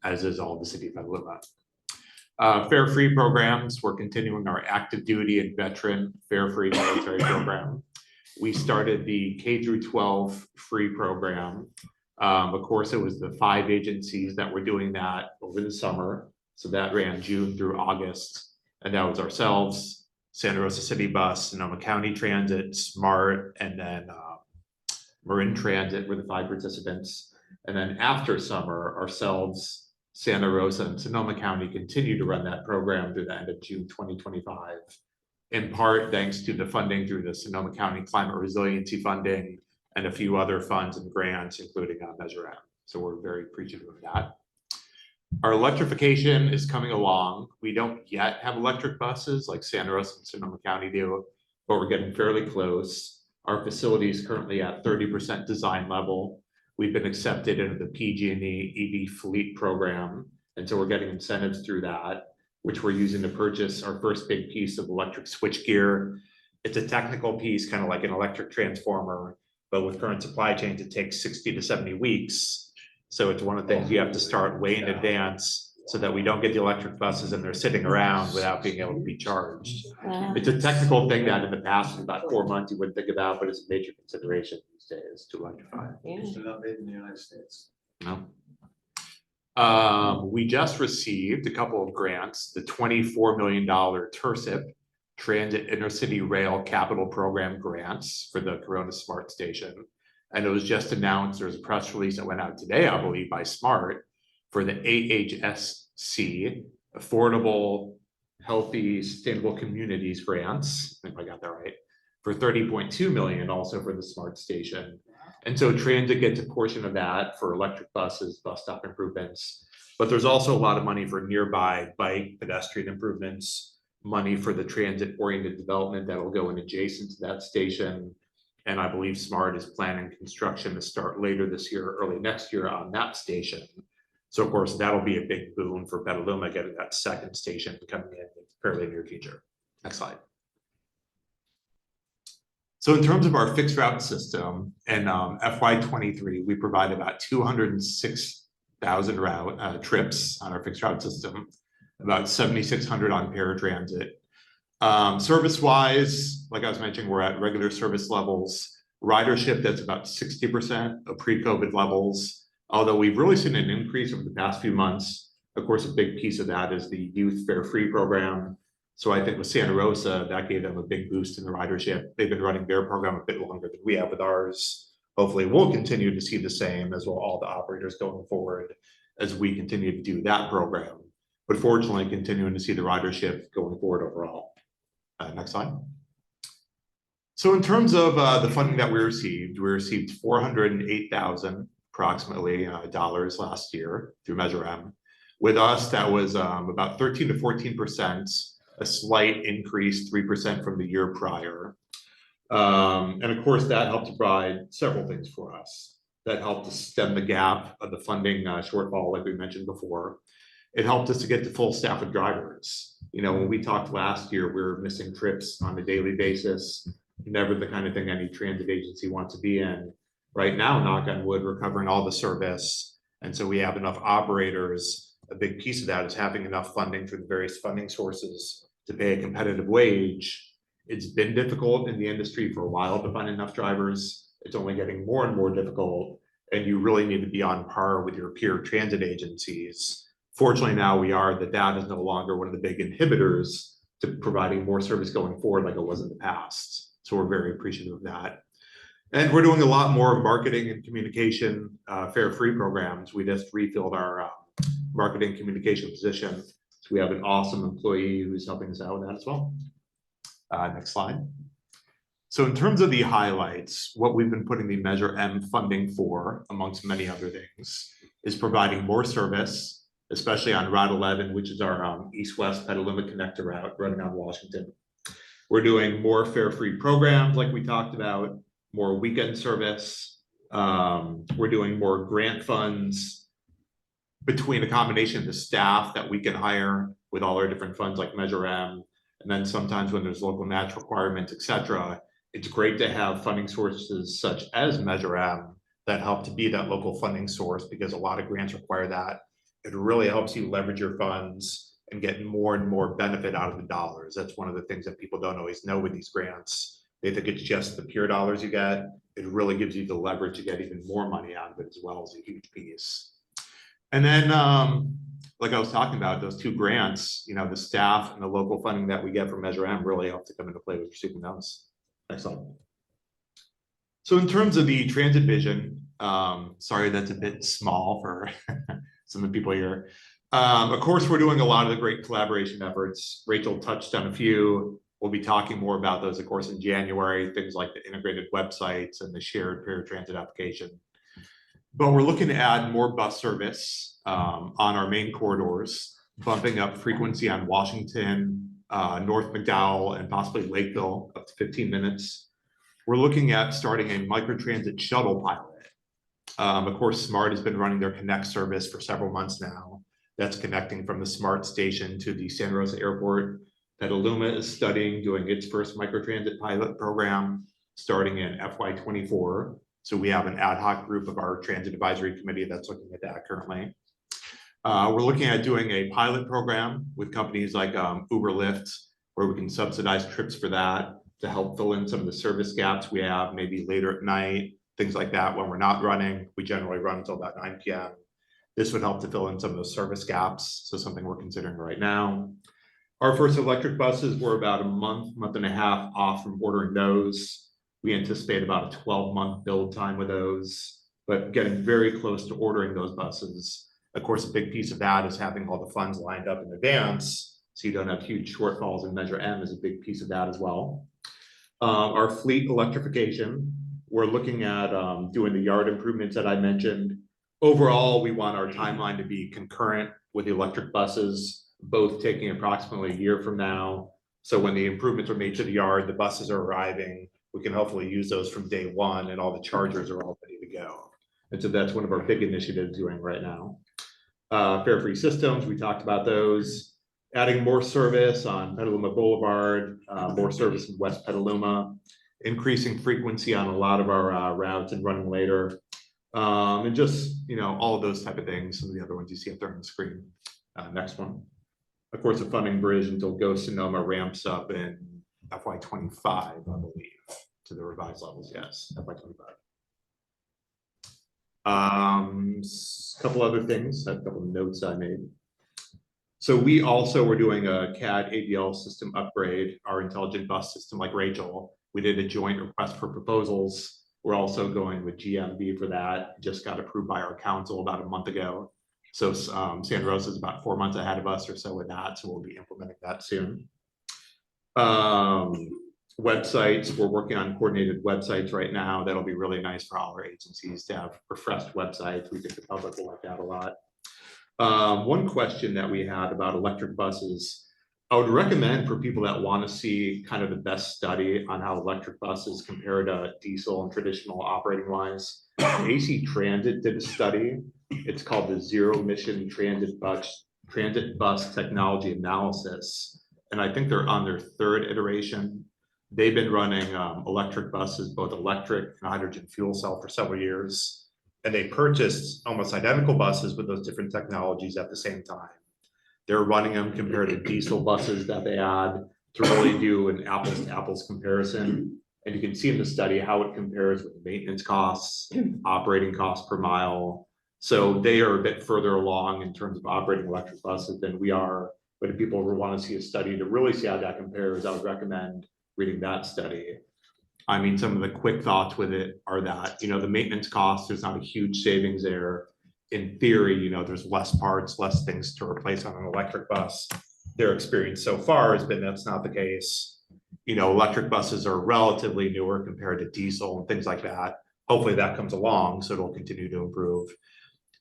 as is all the City of Petaluma. Fare-free programs, we're continuing our active duty and veteran fare-free military program. We started the K-12 free program. Of course, it was the 5 agencies that were doing that over the summer. So that ran June through August. And that was ourselves, Santa Rosa CityBus, Sonoma County Transit, SMART, and then Marin Transit were the 5 participants. And then after summer, ourselves, Santa Rosa and Sonoma County continue to run that program through the end of June 2025, in part thanks to the funding through the Sonoma County Climate Resiliency Funding and a few other funds and grants, including Measure M. So we're very appreciative of that. Our electrification is coming along. We don't yet have electric buses like Santa Rosa and Sonoma County do, but we're getting fairly close. Our facility is currently at 30% design level. We've been accepted into the PG&E EV fleet program. And so we're getting incentives through that, which we're using to purchase our first big piece of electric switchgear. It's a technical piece, kind of like an electric transformer, but with current supply chains, it takes 60 to 70 weeks. So it's one of the things you have to start way in advance so that we don't get the electric buses and they're sitting around without being able to be charged. Wow. It's a technical thing that in the past, in about 4 months, you wouldn't think about, but it's a major consideration these days to electrify. Yeah. They're not made in the United States. No. We just received a couple of grants, the $24 million TIRCIP, Transit Intercity Rail Capital Program grants for the Corona Smart Station. And it was just announced, there's a press release that went out today, I believe, by Smart for the AHSC, Affordable, Healthy, Sustainable Communities grants, if I got that right, for 30.2 million also for the Smart Station. And so transit gets a portion of that for electric buses, bus stop improvements, but there's also a lot of money for nearby bike pedestrian improvements, money for the transit oriented development that'll go in adjacent to that station. And I believe Smart is planning construction to start later this year, early next year on that station. So of course, that'll be a big boon for Petaluma getting that second station coming in fairly near future. Next slide. So in terms of our fixed route system, in FY23, we provide about 206,000 route trips on our fixed route system, about 7,600 on paratransit. Service-wise, like I was mentioning, we're at regular service levels. Ridership, that's about 60% of pre-COVID levels, although we've really seen an increase over the past few months. Of course, a big piece of that is the youth fare free program. So I think with Santa Rosa, that gave them a big boost in the ridership. They've been running their program a bit longer than we have with ours. Hopefully we'll continue to see the same, as will all the operators going forward as we continue to do that program. But fortunately, continuing to see the ridership going forward overall. Next slide. So in terms of the funding that we received 408,000 approximately dollars last year through Measure M. With us, that was about 13 to 14%, a slight increase, 3% from the year prior. And of course, that helped to provide several things for us. That helped to stem the gap of the funding shortfall, like we mentioned before. It helped us to get to full staff of drivers. You know, when we talked last year, we were missing trips on a daily basis. Never the kind of thing any transit agency wants to be in. Right now, knock on wood, we're covering all the service. And so we have enough operators. A big piece of that is having enough funding through the various funding sources to pay a competitive wage. It's been difficult in the industry for a while to find enough drivers. It's only getting more and more difficult. And you really need to be on par with your peer transit agencies. Fortunately, now we are, that is no longer one of the big inhibitors to providing more service going forward like it was in the past. So we're very appreciative of that. And we're doing a lot more marketing and communication fare-free programs. We just refilled our marketing communication position. So we have an awesome employee who's helping us out with that as well. Next slide. So in terms of the highlights, what we've been putting the Measure M funding for, amongst many other things, is providing more service, especially on Route 11, which is our east-west Petaluma connector route running on Washington. We're doing more fare-free programs like we talked about, more weekend service. We're doing more grant funds between a combination of the staff that we can hire with all our different funds like Measure M. And then sometimes when there's local match requirements, et cetera, it's great to have funding sources such as Measure M that help to be that local funding source, because a lot of grants require that. It really helps you leverage your funds and get more and more benefit out of the dollars. That's one of the things that people don't always know with these grants. They think it's just the pure dollars you get. It really gives you the leverage to get even more money out of it as well, as a huge piece. And then, like I was talking about, those two grants, you know, the staff and the local funding that we get from Measure M really help to come into play with receiving those. Next slide. So in terms of the transit vision, sorry, that's a bit small for some of the people here. Of course, we're doing a lot of the great collaboration efforts. Rachel touched on a few. We'll be talking more about those, of course, in January, things like the integrated websites and the shared paratransit application. But we're looking to add more bus service on our main corridors, bumping up frequency on Washington, North McDowell, and possibly Lakeville up to 15 minutes. We're looking at starting a microtransit shuttle pilot. Of course, SMART has been running their Connect service for several months now. That's connecting from the SMART station to the Santa Rosa Airport. Petaluma is studying doing its first microtransit pilot program starting in FY24. So we have an ad hoc group of our transit advisory committee that's looking at that currently. We're looking at doing a pilot program with companies like Uber, Lyft, where we can subsidize trips for that to help fill in some of the service gaps we have, maybe later at night, things like that. When we're not running, we generally run until about 9 p.m. This would help to fill in some of those service gaps. So something we're considering right now. Our first electric buses were about a month and a half off from ordering those. We anticipate about a 12-month build time with those, but getting very close to ordering those buses. Of course, a big piece of that is having all the funds lined up in advance, so you don't have huge shortfalls, and Measure M is a big piece of that as well. Our fleet electrification, we're looking at doing the yard improvements that I mentioned. Overall, we want our timeline to be concurrent with the electric buses, both taking approximately a year from now. So when the improvements are made to the yard, the buses are arriving, we can hopefully use those from day one, and all the chargers are all ready to go. And so that's one of our big initiatives doing right now. Fare-free systems, we talked about those. Adding more service on Petaluma Boulevard, more service in West Petaluma, increasing frequency on a lot of our routes and running later. And just, you know, all of those type of things. Some of the other ones you see up there on the screen. Next one. Of course, a funding bridge until Sonoma ramps up in FY25, I believe, to the revised levels, yes, FY25. Couple other things, a couple of notes I made. So we also were doing a CAD ADL system upgrade, our intelligent bus system like Rachel. We did a joint request for proposals. We're also going with GMB for that. Just got approved by our council about a month ago. So San Rosa is about 4 months ahead of us or so with that. So we'll be implementing that soon. Websites, we're working on coordinated websites right now. That'll be really nice for all our agencies to have refreshed websites. We think the public will like that a lot. One question that we had about electric buses, I would recommend for people that want to see kind of the best study on how electric buses compare to diesel and traditional operating wise. AC Transit did a study. It's called the Zero Emission Transit Bus Technology Analysis. And I think they're on their 3rd iteration. They've been running electric buses, both electric and hydrogen fuel cell for several years. And they purchased almost identical buses with those different technologies at the same time. They're running them compared to diesel buses that they had to really do an apples to apples comparison. And you can see in the study how it compares with maintenance costs, operating costs per mile. So they are a bit further along in terms of operating electric buses than we are. But if people want to see a study to really see how that compares, I would recommend reading that study. I mean, some of the quick thoughts with it are that, you know, the maintenance costs, there's not a huge savings there. In theory, you know, there's less parts, less things to replace on an electric bus. Their experience so far has been that's not the case. You know, electric buses are relatively newer compared to diesel and things like that. Hopefully that comes along, so it'll continue to improve.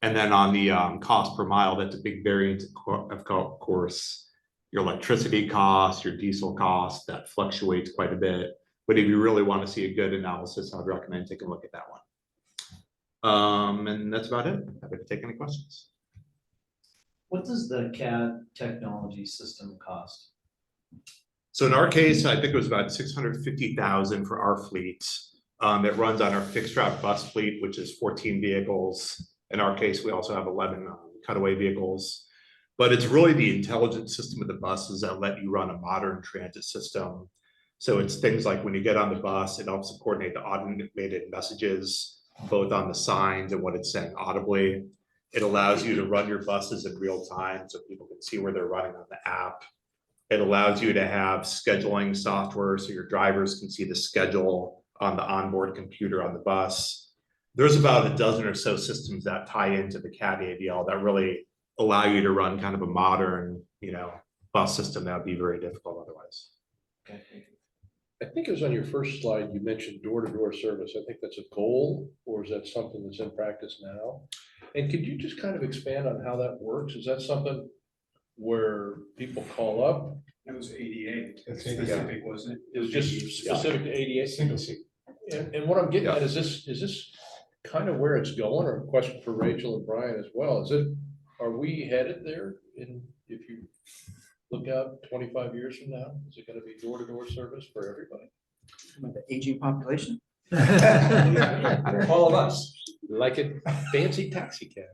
And then on the cost per mile, that's a big variance, of course. Your electricity costs, your diesel costs, that fluctuates quite a bit. But if you really want to see a good analysis, I'd recommend taking a look at that one. And that's about it. Happy to take any questions. What does the CAD technology system cost? So in our case, I think it was about 650,000 for our fleet. It runs on our fixed route bus fleet, which is 14 vehicles. In our case, we also have 11 cutaway vehicles. But it's really the intelligence system of the buses that let you run a modern transit system. So it's things like when you get on the bus, it helps to coordinate the automated messages, both on the signs and what it's saying audibly. It allows you to run your buses in real time so people can see where they're running on the app. It allows you to have scheduling software so your drivers can see the schedule on the onboard computer on the bus. There's about a dozen or so systems that tie into the CAD ADL that really allow you to run kind of a modern, you know, bus system that would be very difficult otherwise. Okay. I think it was on your first slide, you mentioned door-to-door service. I think that's a goal, or is that something that's in practice now? And could you just kind of expand on how that works? Is that something where people call up? That was ADA. It's Specific, wasn't it? It was just specific to ADA? Single seat. And what I'm getting at is this kind of where it's going, or a question for Rachel and Brian as well? Are we headed there if you look out 25 years from now? Is it going to be door-to-door service for everybody? With the aging population? All of us, like a fancy taxi cab.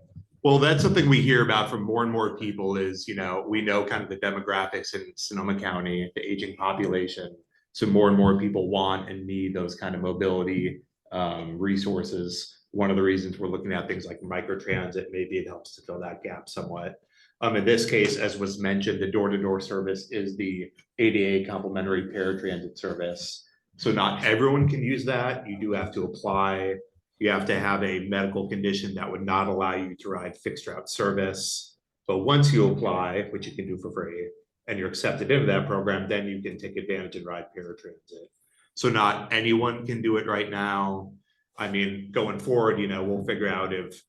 Well, that's something we hear about from more and more people is, you know, we know kind of the demographics in Sonoma County, the aging population. So more and more people want and need those kind of mobility resources. One of the reasons we're looking at things like microtransit, maybe it helps to fill that gap somewhat. In this case, as was mentioned, the door-to-door service is the ADA complimentary paratransit service. So not everyone can use that. You do have to apply. You have to have a medical condition that would not allow you to ride fixed route service. But once you apply, which you can do for free, and you're accepted into that program, then you can take advantage and ride paratransit. So not anyone can do it right now. I mean, going forward, you know, we'll figure out if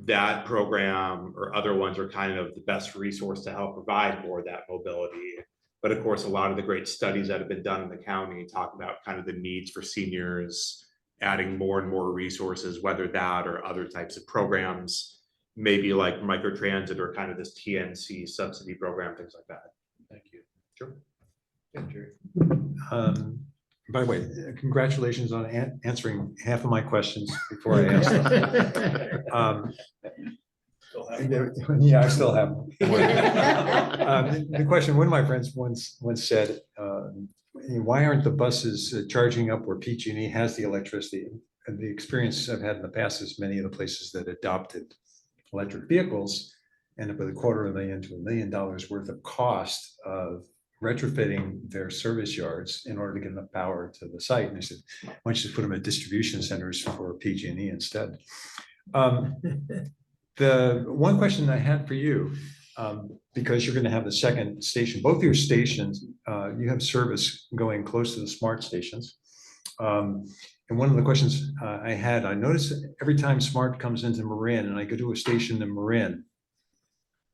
that program or other ones are kind of the best resource to help provide more of that mobility. But of course, a lot of the great studies that have been done in the county talk about kind of the needs for seniors, adding more and more resources, whether that or other types of programs, maybe like microtransit or kind of this TNC subsidy program, things like that. Thank you. Sure. Thank you. By the way, congratulations on answering half of my questions before I asked them. Yeah, I still have them. The question, one of my friends once said, why aren't the buses charging up where PG&E has the electricity? And the experience I've had in the past is many of the places that adopted electric vehicles end up with $250,000 to $1 million worth of cost of retrofitting their service yards in order to get enough power to the site. And they said, why don't you just put them at distribution centers for PG&E instead? The one question I had for you, because you're going to have the second station, both your stations, you have service going close to the smart stations. And one of the questions I had, I noticed every time Smart comes into Marin and I go to a station in Marin,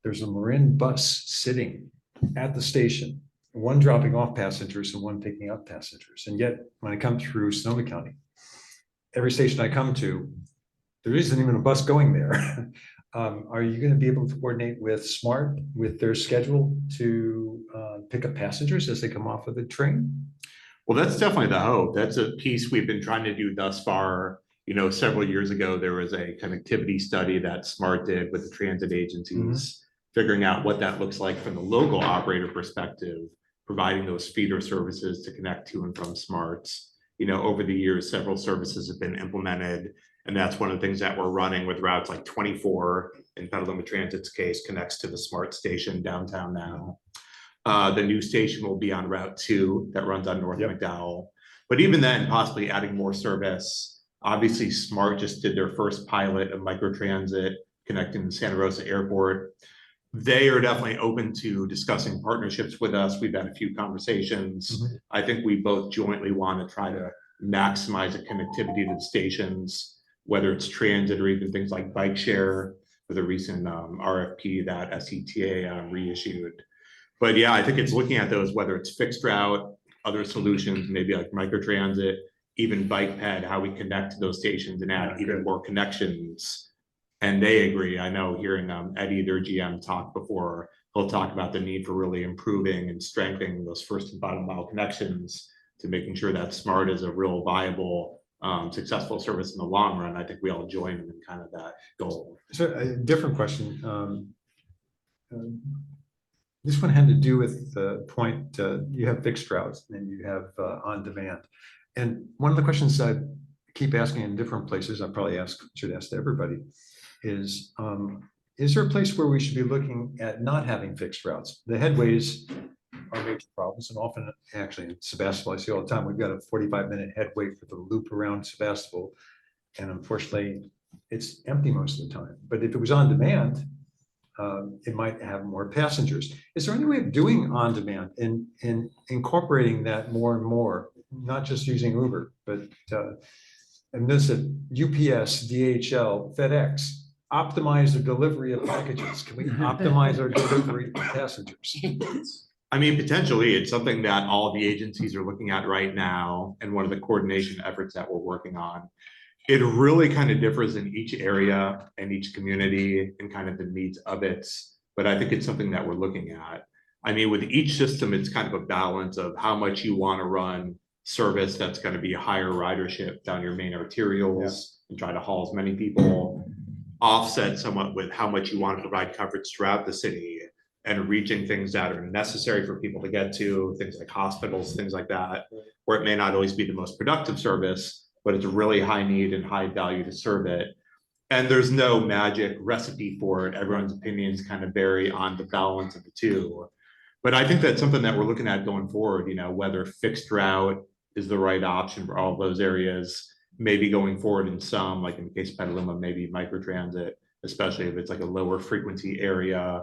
there's a Marin bus sitting at the station, one dropping off passengers and one picking up passengers. And yet when I come through Sonoma County, every station I come to, there isn't even a bus going there. Are you going to be able to coordinate with Smart with their schedule to pick up passengers as they come off of the train? Well, that's definitely the hope. That's a piece we've been trying to do thus far. You know, several years ago, there was a connectivity study that Smart did with the transit agencies, figuring out what that looks like from the local operator perspective, providing those feeder services to connect to and from Smarts. You know, over the years, several services have been implemented, and that's one of the things that we're running with routes like 24 in Petaluma Transit's case connects to the Smart station downtown now. The new station will be on Route 2 that runs on North McDowell. But even then, possibly adding more service. Obviously, Smart just did their first pilot of microtransit connecting to Santa Rosa Airport. They are definitely open to discussing partnerships with us. We've had a few conversations. I think we both jointly want to try to maximize the connectivity to the stations, whether it's transit or even things like bike share with a recent RFP that SCTA reissued. But yeah, I think it's looking at those, whether it's fixed route, other solutions, maybe like microtransit, even bike ped, how we connect to those stations and add even more connections. And they agree. I know hearing Eddie, their GM, talk before, he'll talk about the need for really improving and strengthening those first and bottom mile connections to making sure that Smart is a real viable, successful service in the long run. I think we all join in kind of that goal. So a different question. This one had to do with the point, you have fixed routes and you have on demand. And one of the questions I keep asking in different places, I probably should ask to everybody, is there a place where we should be looking at not having fixed routes? The headways are major problems, and often, actually in Sebastopol, I see all the time, we've got a 45-minute headway for the loop around Sebastopol. And unfortunately, it's empty most of the time. But if it was on demand, it might have more passengers. Is there any way of doing on demand and incorporating that more and more, not just using Uber, but and this is UPS, DHL, FedEx, optimize the delivery of packages? Can we optimize our delivery of passengers? I mean, potentially, it's something that all the agencies are looking at right now, and one of the coordination efforts that we're working on. It really kind of differs in each area and each community and kind of the needs of it. But I think it's something that we're looking at. I mean, with each system, it's kind of a balance of how much you want to run service that's going to be higher ridership down your main arterials and try to haul as many people, offset somewhat with how much you want to provide coverage throughout the city and reaching things that are necessary for people to get to, things like hospitals, things like that, where it may not always be the most productive service, but it's a really high need and high value to serve it. And there's no magic recipe for it. Everyone's opinions kind of vary on the balance of the two. But I think that's something that we're looking at going forward, you know, whether fixed route is the right option for all of those areas, maybe going forward in some, like in the case of Petaluma, maybe microtransit, especially if it's like a lower frequency area.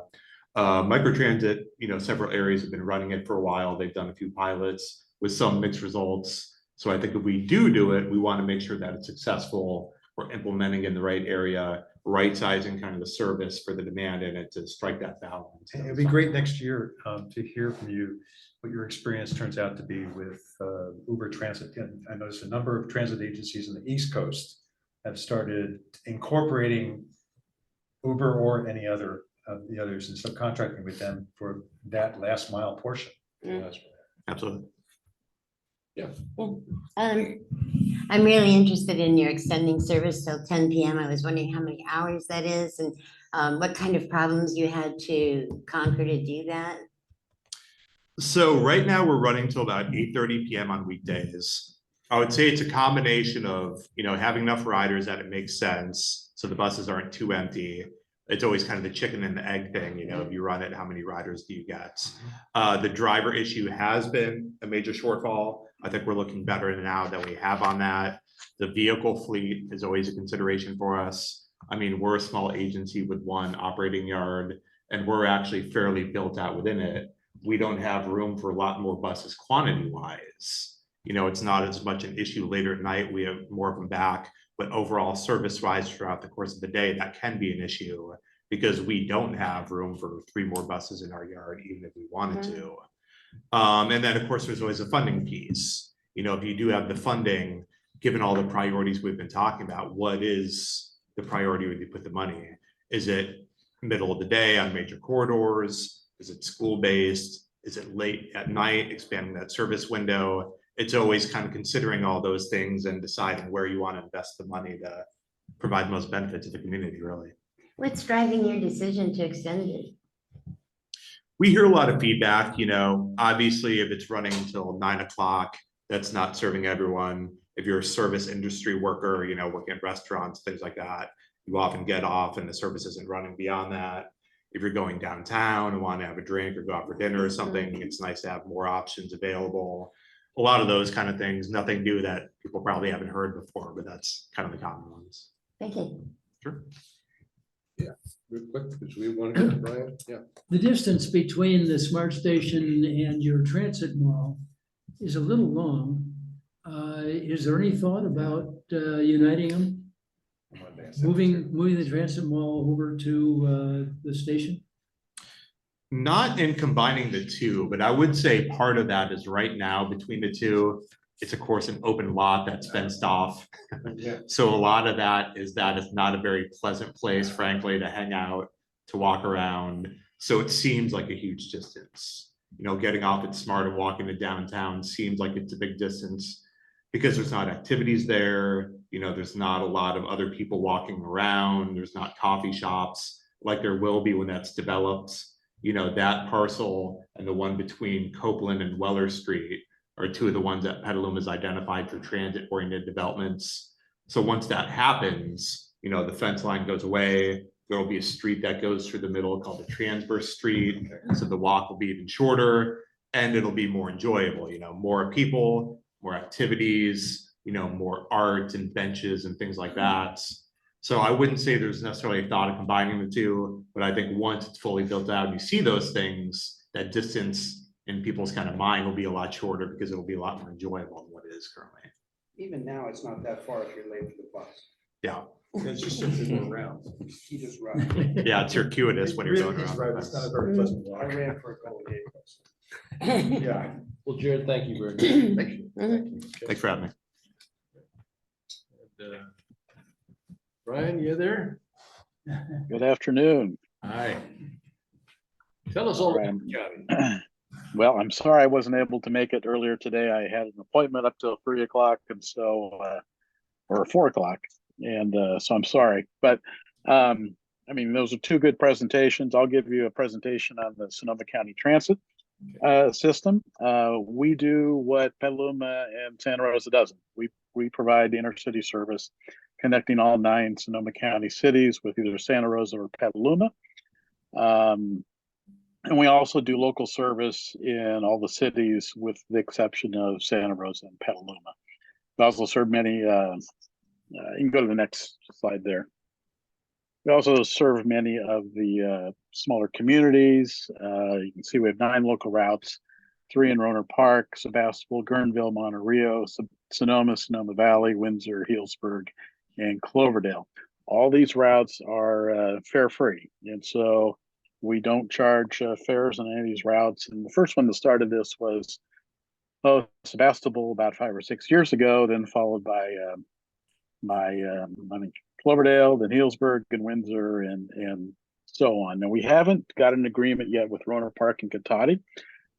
Microtransit, you know, several areas have been running it for a while. They've done a few pilots with some mixed results. So I think if we do it, we want to make sure that it's successful. We're implementing in the right area, right sizing kind of the service for the demand in it to strike that balance. It'd be great next year to hear from you what your experience turns out to be with Uber Transit. And I noticed a number of transit agencies in the East Coast have started incorporating Uber or any other of the others and subcontracting with them for that last mile portion. Absolutely. Yeah. I'm really interested in your extending service till 10 p.m. I was wondering how many hours that is and what kind of problems you had to conquer to do that. So right now we're running till about 8:30 PM on weekdays. I would say it's a combination of, having enough riders that it makes sense, so the buses aren't too empty. It's always kind of the chicken and the egg thing, if you run it, how many riders do you get? The driver issue has been a major shortfall. I think we're looking better now that we have on that. The vehicle fleet is always a consideration for us. I mean, we're a small agency with one operating yard, and we're actually fairly built out within it. We don't have room for a lot more buses quantity wise. It's not as much an issue later at night. We have more of them back, but overall service wise throughout the course of the day, that can be an issue because we don't have room for 3 more buses in our yard, even if we wanted to. And then of course, there's always a funding piece. If you do have the funding, given all the priorities we've been talking about, what is the priority when you put the money? Is it middle of the day on major corridors? Is it school-based? Is it late at night, expanding that service window? It's always kind of considering all those things and deciding where you want to invest the money to provide the most benefit to the community, really. What's driving your decision to extend it? We hear a lot of feedback, obviously if it's running until 9 o'clock, that's not serving everyone. If you're a service industry worker, working at restaurants, things like that, you often get off and the service isn't running beyond that. If you're going downtown and want to have a drink or go out for dinner or something, it's nice to have more options available. A lot of those kind of things, nothing new that people probably haven't heard before, but that's kind of the common ones. Thank you. Sure. Yeah, real quick, because we want to get to Brian. Yeah. The distance between the smart station and your transit mall is a little long. Is there any thought about uniting them? Moving the transit mall over to the station? Not in combining the two, but I would say part of that is right now between the two, it's of course an open lot that's fenced off. So a lot of that is it's not a very pleasant place, frankly, to hang out, to walk around. So it seems like a huge distance. Getting off at Smart and walking to downtown seems like it's a big distance because there's not activities there. There's not a lot of other people walking around. There's not coffee shops like there will be when that's developed. That parcel and the one between Copeland and Weller Street are 2 of the ones that Petaluma has identified for transit-oriented developments. So once that happens, the fence line goes away. There will be a street that goes through the middle called the Transverse Street. So the walk will be even shorter and it'll be more enjoyable, more people, more activities, more art and benches and things like that. So I wouldn't say there's necessarily a thought of combining the two, but I think once it's fully built out and you see those things, that distance in people's kind of mind will be a lot shorter because it'll be a lot more enjoyable than what it is currently. Even now, it's not that far if you're late for the bus. Yeah. It's just simply going around. You just run. Yeah, it's circuitous when you're going around. Right, it's not a very pleasant walk. I ran for a couple of days. Yeah. Well, Jared, thank you very much. Thank you. Thank you. Thanks for having me. And, Brian, you there? Good afternoon. Hi. Tell us all Right. about the county. Well, I'm sorry I wasn't able to make it earlier today. I had an appointment up till 3 o'clock and so, or 4 o'clock. And so I'm sorry, but those are 2 good presentations. I'll give you a presentation on the Sonoma County Transit system. We do what Petaluma and Santa Rosa doesn't. We provide the intercity service connecting all 9 Sonoma County cities with either Santa Rosa or Petaluma. And we also do local service in all the cities with the exception of Santa Rosa and Petaluma. We also serve many, you can go to the next slide there. We also serve many of the smaller communities. You can see we have 9 local routes, 3 in Roner Park, Sebastopol, Guerneville, Monte Rio, Sonoma, Sonoma Valley, Windsor, Healdsburg, and Cloverdale. All these routes are fare free. And so we don't charge fares on any of these routes. And the first one that started this was Sebastopol about 5 or 6 years ago, then followed by Cloverdale, then Healdsburg and Windsor and so on. Now we haven't got an agreement yet with Roner Park and Cotati.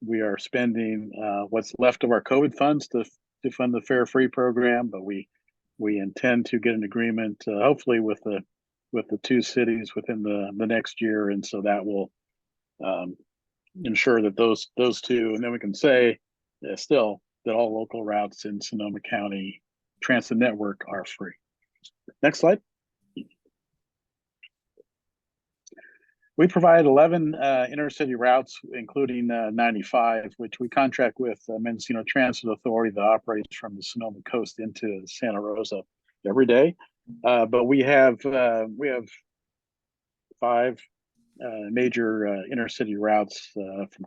We are spending what's left of our COVID funds to fund the fare free program, but we intend to get an agreement hopefully with the 2 cities within the next year, and so that will ensure that those two, and then we can say still that all local routes in Sonoma County Transit Network are free. Next slide. We provide 11 intercity routes, including 95, which we contract with Mendocino Transit Authority that operates from the Sonoma coast into Santa Rosa every day. But we have 5 major intercity routes from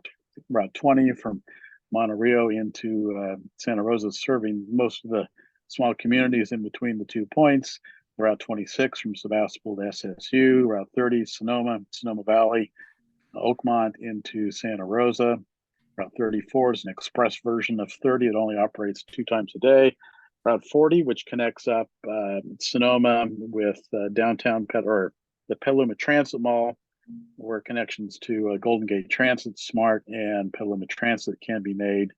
Route 20 from Monterey into Santa Rosa, serving most of the small communities in between the 2 points. Route 26 from Sebastopol to SSU, Route 30, Sonoma Valley, Oakmont into Santa Rosa. Route 34 is an express version of 30. It only operates 2 times a day. Route 40, which connects up Sonoma with downtown or the Petaluma Transit Mall, where connections to Golden Gate Transit, Smart, and Petaluma Transit can be made.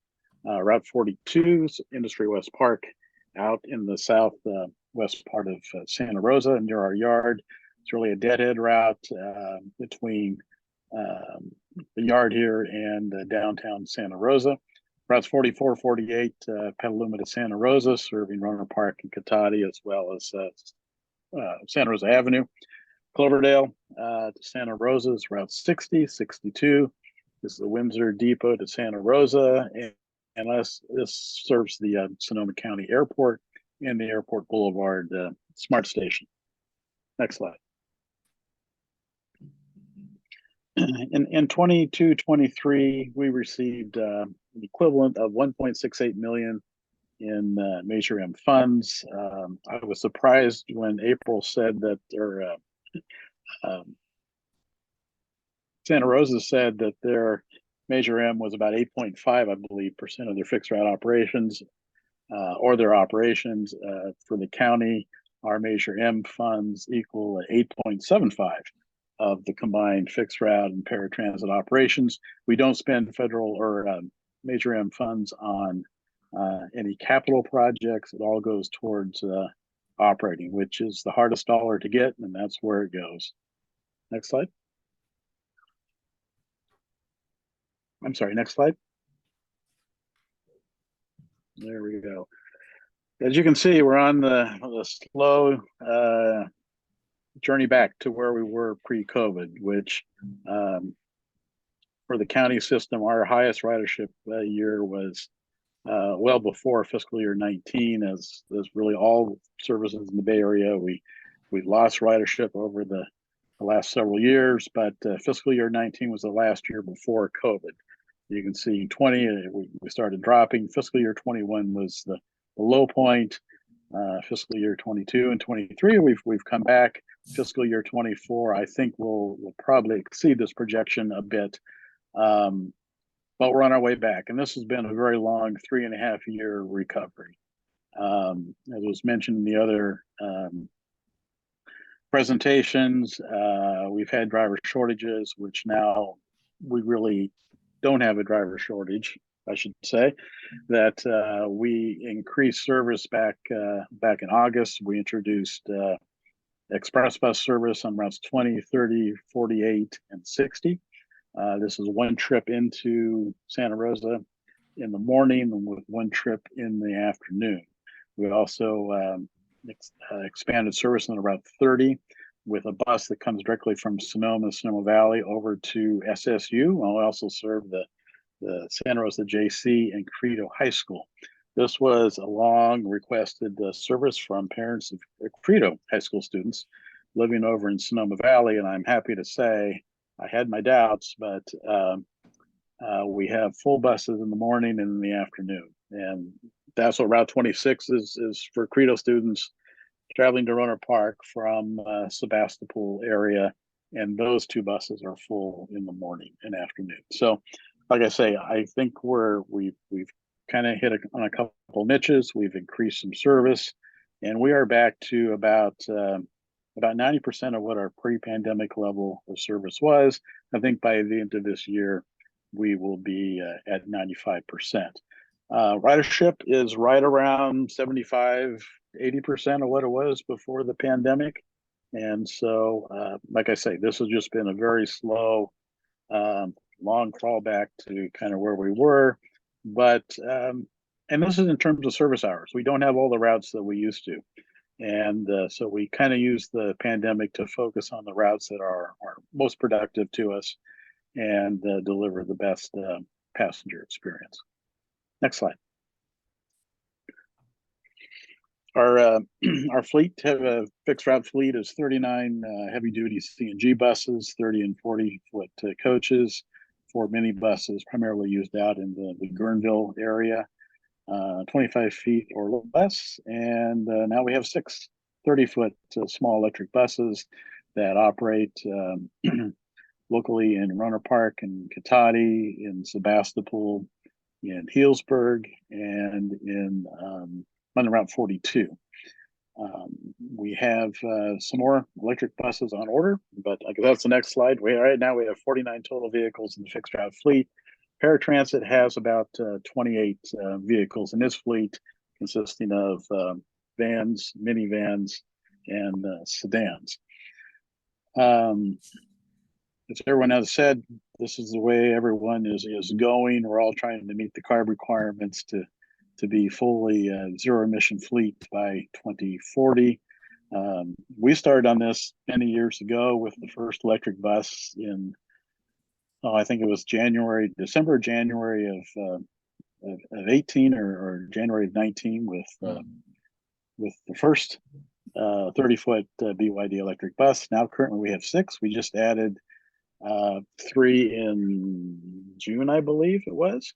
Route 42 is Industry West Park out in the southwest part of Santa Rosa near our yard. It's really a deadhead route between the yard here and downtown Santa Rosa. Routes 44, 48, Petaluma to Santa Rosa, serving Runner Park and Cotati, as well as Santa Rosa Avenue. Cloverdale to Santa Rosa is Route 60, 62. This is the Windsor Depot to Santa Rosa, and this serves the Sonoma County Airport and the Airport Boulevard Smart Station. Next slide. In 22-23, we received the equivalent of 1.68 million in Measure M funds. I was surprised when April said that Santa Rosa said that their Measure M was about 8.5, I believe, % of their fixed route operations or their operations. For the county, our Measure M funds equal 8.75 of the combined fixed route and paratransit operations. We don't spend federal or Measure M funds on any capital projects. It all goes towards operating, which is the hardest dollar to get, and that's where it goes. Next slide. I'm sorry, next slide. There we go. As you can see, we're on the slow journey back to where we were pre-COVID, which for the county system, our highest ridership year was well before fiscal year 19, as really all services in the Bay Area. We lost ridership over the last several years, but fiscal year 19 was the last year before COVID. You can see 20, we started dropping. Fiscal year 21 was the low point. Fiscal year 22 and 23, we've come back. Fiscal year 24, I think we'll probably exceed this projection a bit, but we're on our way back. And this has been a very long 3.5-year recovery. As was mentioned in the other presentations, we've had driver shortages, which now we really don't have a driver shortage, I should say. That we increased service back in August. We introduced express bus service on routes 20, 30, 48, and 60. This is one trip into Santa Rosa in the morning and with one trip in the afternoon. We also expanded service on Route 30 with a bus that comes directly from Sonoma Valley over to SSU. I'll also serve the Santa Rosa JC and Credo High School. This was a long requested service from parents of Credo High School students living over in Sonoma Valley, and I'm happy to say I had my doubts, but we have full buses in the morning and in the afternoon, and that's what Route 26 is for Credo students traveling to Runner Park from Sebastopol area, and those 2 buses are full in the morning and afternoon. So, like I say, I think we've kind of hit on a couple niches. We've increased some service, and we are back to about 90% of what our pre-pandemic level of service was. I think by the end of this year, we will be at 95%. Ridership is right around 75, 80% of what it was before the pandemic. And so, like I say, this has just been a very slow long crawlback to kind of where we were. But, and this is in terms of service hours. We don't have all the routes that we used to. And so we kind of use the pandemic to focus on the routes that are most productive to us and deliver the best passenger experience. Next slide. Our our fleet, have a fixed route fleet is 39 heavy duty CNG buses, 30 and 40-foot coaches, 4 minibuses primarily used out in the Guerneville area, 25 feet or less. And now we have 6 30-foot small electric buses that operate locally in Runner Park and Cotati, in Sebastopol, in Healdsburg, and in on Route 42. We have some more electric buses on order, but that's the next slide. Right now we have 49 total vehicles in the fixed route fleet. Paratransit has about 28 vehicles in its fleet, consisting of vans, minivans, and sedans. As everyone has said, this is the way everyone is going. We're all trying to meet the CARB requirements to be fully zero emission fleet by 2040. We started on this many years ago with the first electric bus in, I think it was December, January of 18 or January of 19 with the first 30-foot BYD electric bus. Now currently we have 6. We just added 3 in June, I believe it was.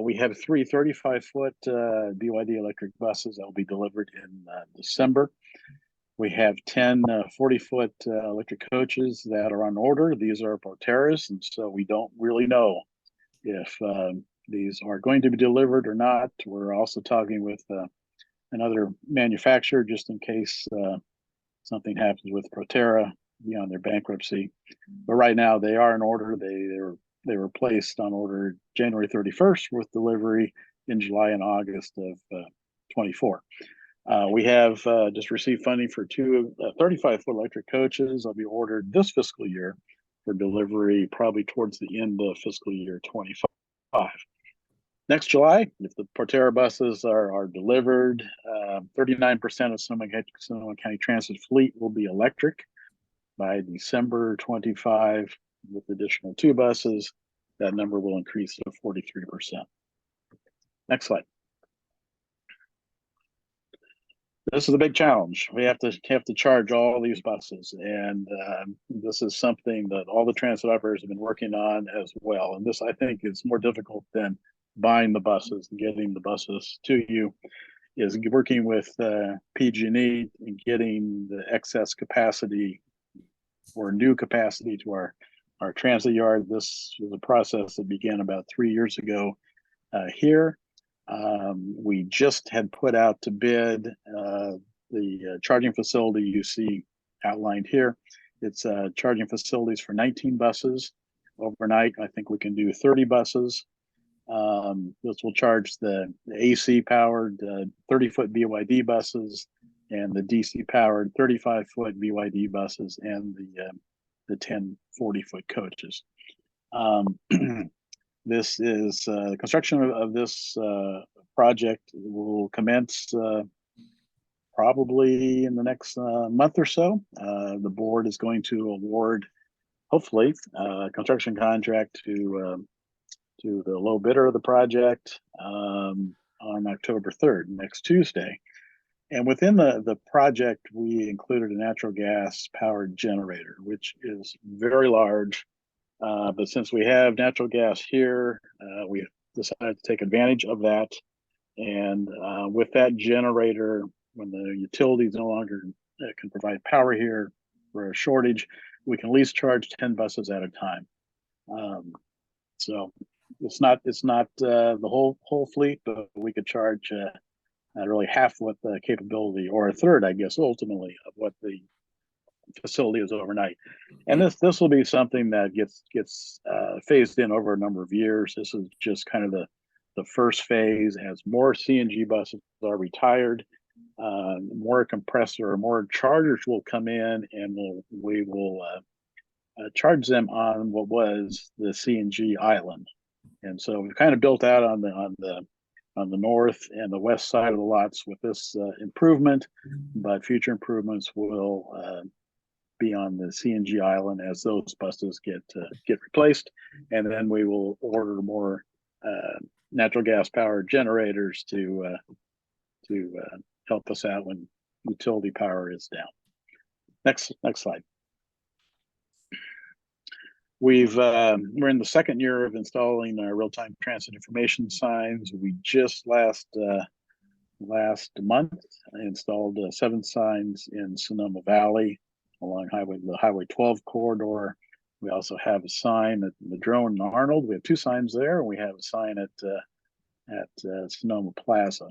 We have 3 35-foot BYD electric buses that will be delivered in December. We have 10 40-foot electric coaches that are on order. These are Proterras, and so we don't really know if these are going to be delivered or not. We're also talking with another manufacturer just in case something happens with Proterra beyond their bankruptcy. But right now they are in order. They were placed on order January 31st with delivery in July and August of 24. We have just received funding for 2 35-foot electric coaches. They'll be ordered this fiscal year for delivery probably towards the end of fiscal year 25. Next July, if the Proterra buses are delivered, 39% of Sonoma County Transit fleet will be electric. By December 25, with additional 2 buses, that number will increase to 43%. Next slide. This is a big challenge. We have to charge all these buses, and this is something that all the transit operators have been working on as well. And this, I think, is more difficult than buying the buses and getting the buses to you. Is working with PG&E and getting the excess capacity or new capacity to our transit yard. This was a process that began about 3 years ago here. We just had put out to bid the charging facility you see outlined here. It's charging facilities for 19 buses overnight. I think we can do 30 buses. This will charge the AC powered 30-foot BYD buses and the DC powered 35-foot BYD buses and the 10 40-foot coaches. This is construction of this project will commence probably in the next month or so. The board is going to award, hopefully, a construction contract to the low bidder of the project on October 3rd, next Tuesday. And within the project, we included a natural gas powered generator, which is very large. But since we have natural gas here, we decided to take advantage of that. And with that generator, when the utilities no longer can provide power here for a shortage, we can at least charge 10 buses at a time. So it's not the whole fleet, but we could charge really half what the capability, or a third, I guess, ultimately, of what the facility is overnight. And this will be something that gets phased in over a number of years. This is just kind of the first phase. As more CNG buses are retired, more compressor or more chargers will come in, and we will charge them on what was the CNG island. And so we've kind of built out on the north and the west side of the lots with this improvement, but future improvements will be on the CNG island as those buses get replaced, and then we will order more natural gas powered generators to help us out when utility power is down. Next slide. We're in the second year of installing our real-time transit information signs. We just last month installed 7 signs in Sonoma Valley along the Highway 12 corridor. We also have a sign at Madrone and Arnold. We have 2 signs there, and we have a sign at Sonoma Plaza.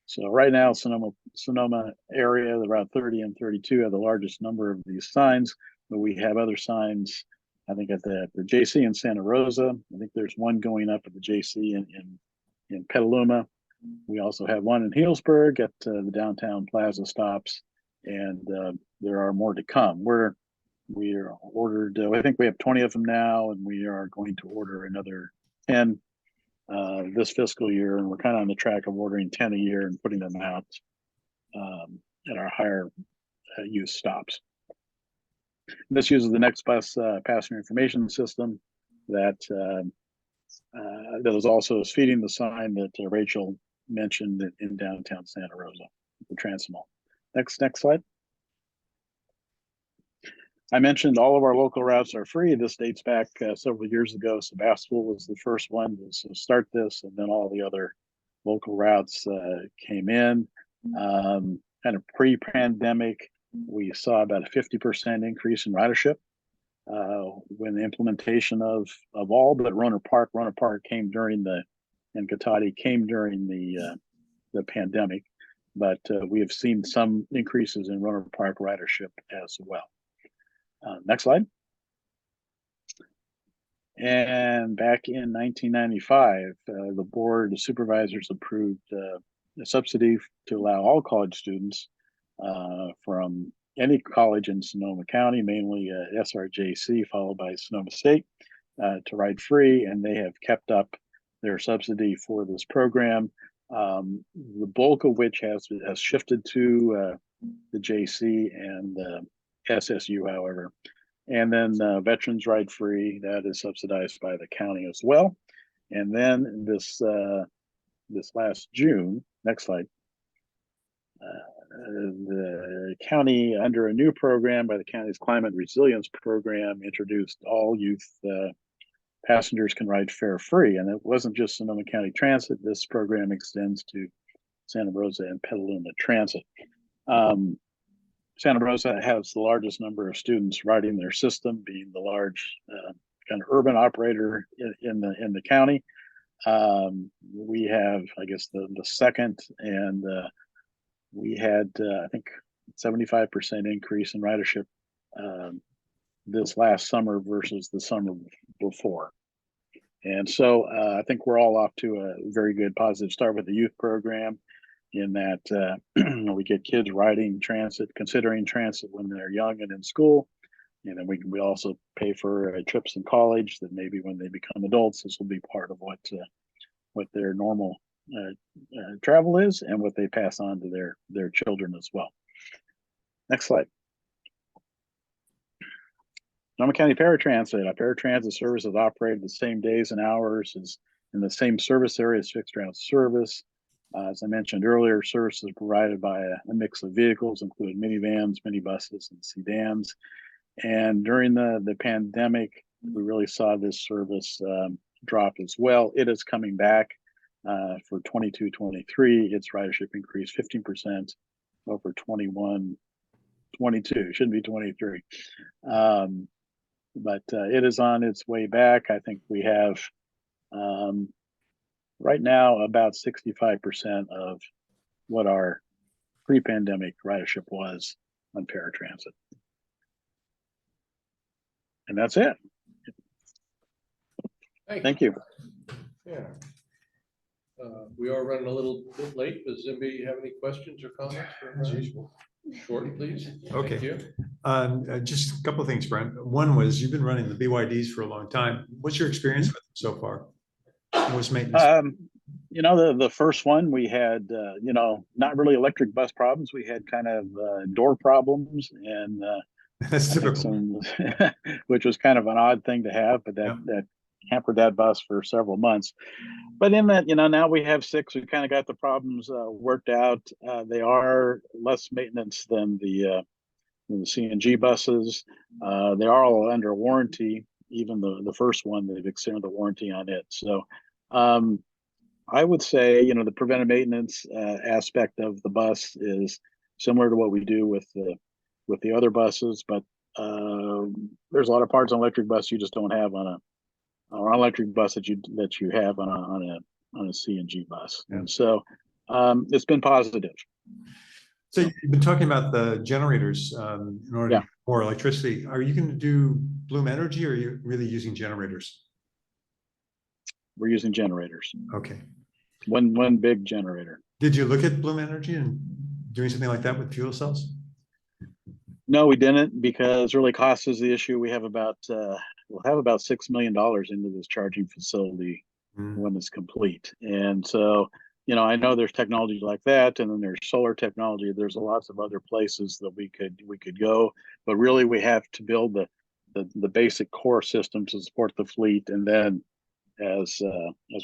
So right now, Sonoma area, the Route 30 and 32 have the largest number of these signs, but we have other signs. I think at the JC in Santa Rosa. I think there's one going up at the JC in Petaluma. We also have one in Healdsburg at the downtown plaza stops, and there are more to come. We are ordered. I think we have 20 of them now, and we are going to order another 10 this fiscal year, and we're kind of on the track of ordering 10 a year and putting them out at our higher use stops. This uses the NextBus passenger information system that is also feeding the sign that Rachel mentioned in downtown Santa Rosa, the Transimol. Next slide. I mentioned all of our local routes are free. This dates back several years ago. Sebastopol was the first one to start this, and then all the other local routes came in. Kind of pre-pandemic, we saw about a 50% increase in ridership when the implementation of all but Roner Park. Roner Park came during and Cotati came during the pandemic, but we have seen some increases in Roner Park ridership as well. Next slide. And back in 1995, the Board of Supervisors approved a subsidy to allow all college students from any college in Sonoma County, mainly SRJC, followed by Sonoma State, to ride free, and they have kept up their subsidy for this program, the bulk of which has shifted to the JC and SSU, however. And then veterans ride free, that is subsidized by the county as well. And then this last June, next slide, the county, under a new program by the county's climate resilience program, introduced all youth passengers can ride fare free. And it wasn't just Sonoma County Transit. This program extends to Santa Rosa and Petaluma Transit. Santa Rosa has the largest number of students riding their system, being the large kind of urban operator in the county. We have, I guess, the second, and we had, I think, 75% increase in ridership this last summer versus the summer before. And so I think we're all off to a very good positive start with the youth program, in that we get kids riding transit, considering transit when they're young and in school. And then we also pay for trips in college that maybe when they become adults, this will be part of what their normal travel is and what they pass on to their children as well. Next slide. Sonoma County Paratransit. Our paratransit service is operated the same days and hours as in the same service area as fixed route service. As I mentioned earlier, service is provided by a mix of vehicles, including minivans, minibuses, and sedans. And during the pandemic, we really saw this service drop as well. It is coming back for 22-23. Its ridership increased 15% over 21-22. Shouldn't be 23. But it is on its way back. I think we have right now about 65% of what our pre-pandemic ridership was on paratransit. And that's it. Thank you. Yeah. We are running a little bit late. Does anybody have any questions or comments? As usual. Short, please. Okay. Thank you. Just a couple of things, Brent. One was you've been running the BYDs for a long time. What's your experience with them so far? What's maintenance? You know, the first one we had, you know, not really electric bus problems. We had kind of door problems and That's I think typical. which was kind of an odd thing to have, but that hampered that bus for several months. But in that, you know, now we have 6. We kind of got the problems worked out. They are less maintenance than the CNG buses. They are all under warranty. Even the first one, they've extended the warranty on it. So I would say, you know, the preventive maintenance aspect of the bus is similar to what we do with the other buses, but there's a lot of parts on electric bus you just don't have on an electric bus that you have on a CNG bus. And so it's been positive. So you've been talking about the generators in order to get more electricity. Are you going to do Bloom Energy or are you really using generators? We're using generators. Okay. One big generator. Did you look at Bloom Energy and doing something like that with fuel cells? No, we didn't, because really cost is the issue. We have about we'll have about $6 million into this charging facility when it's complete. And so, you know, I know there's technology like that, and then there's solar technology. There's lots of other places that we could go, but really we have to build the basic core system to support the fleet, and then as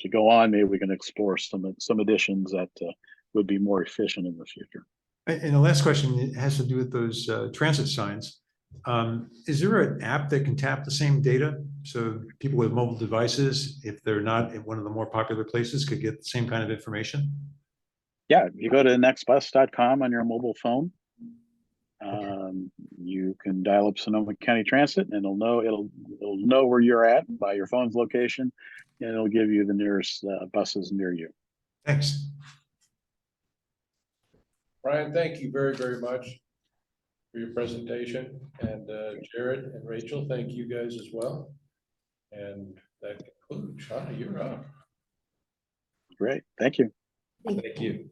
we go on, maybe we can explore some additions that would be more efficient in the future. And the last question has to do with those transit signs. Is there an app that can tap the same data so people with mobile devices, if they're not at one of the more popular places, could get the same kind of information? Yeah, you go to nextbus.com on your mobile phone. You can dial up Sonoma County Transit, and it'll know where you're at by your phone's location, and it'll give you the nearest buses near you. Thanks. Brian, thank you very, very much for your presentation. And Jared and Rachel, thank you guys as well. And that concludes. Shauna, you're up. Great. Thank you. Thank you.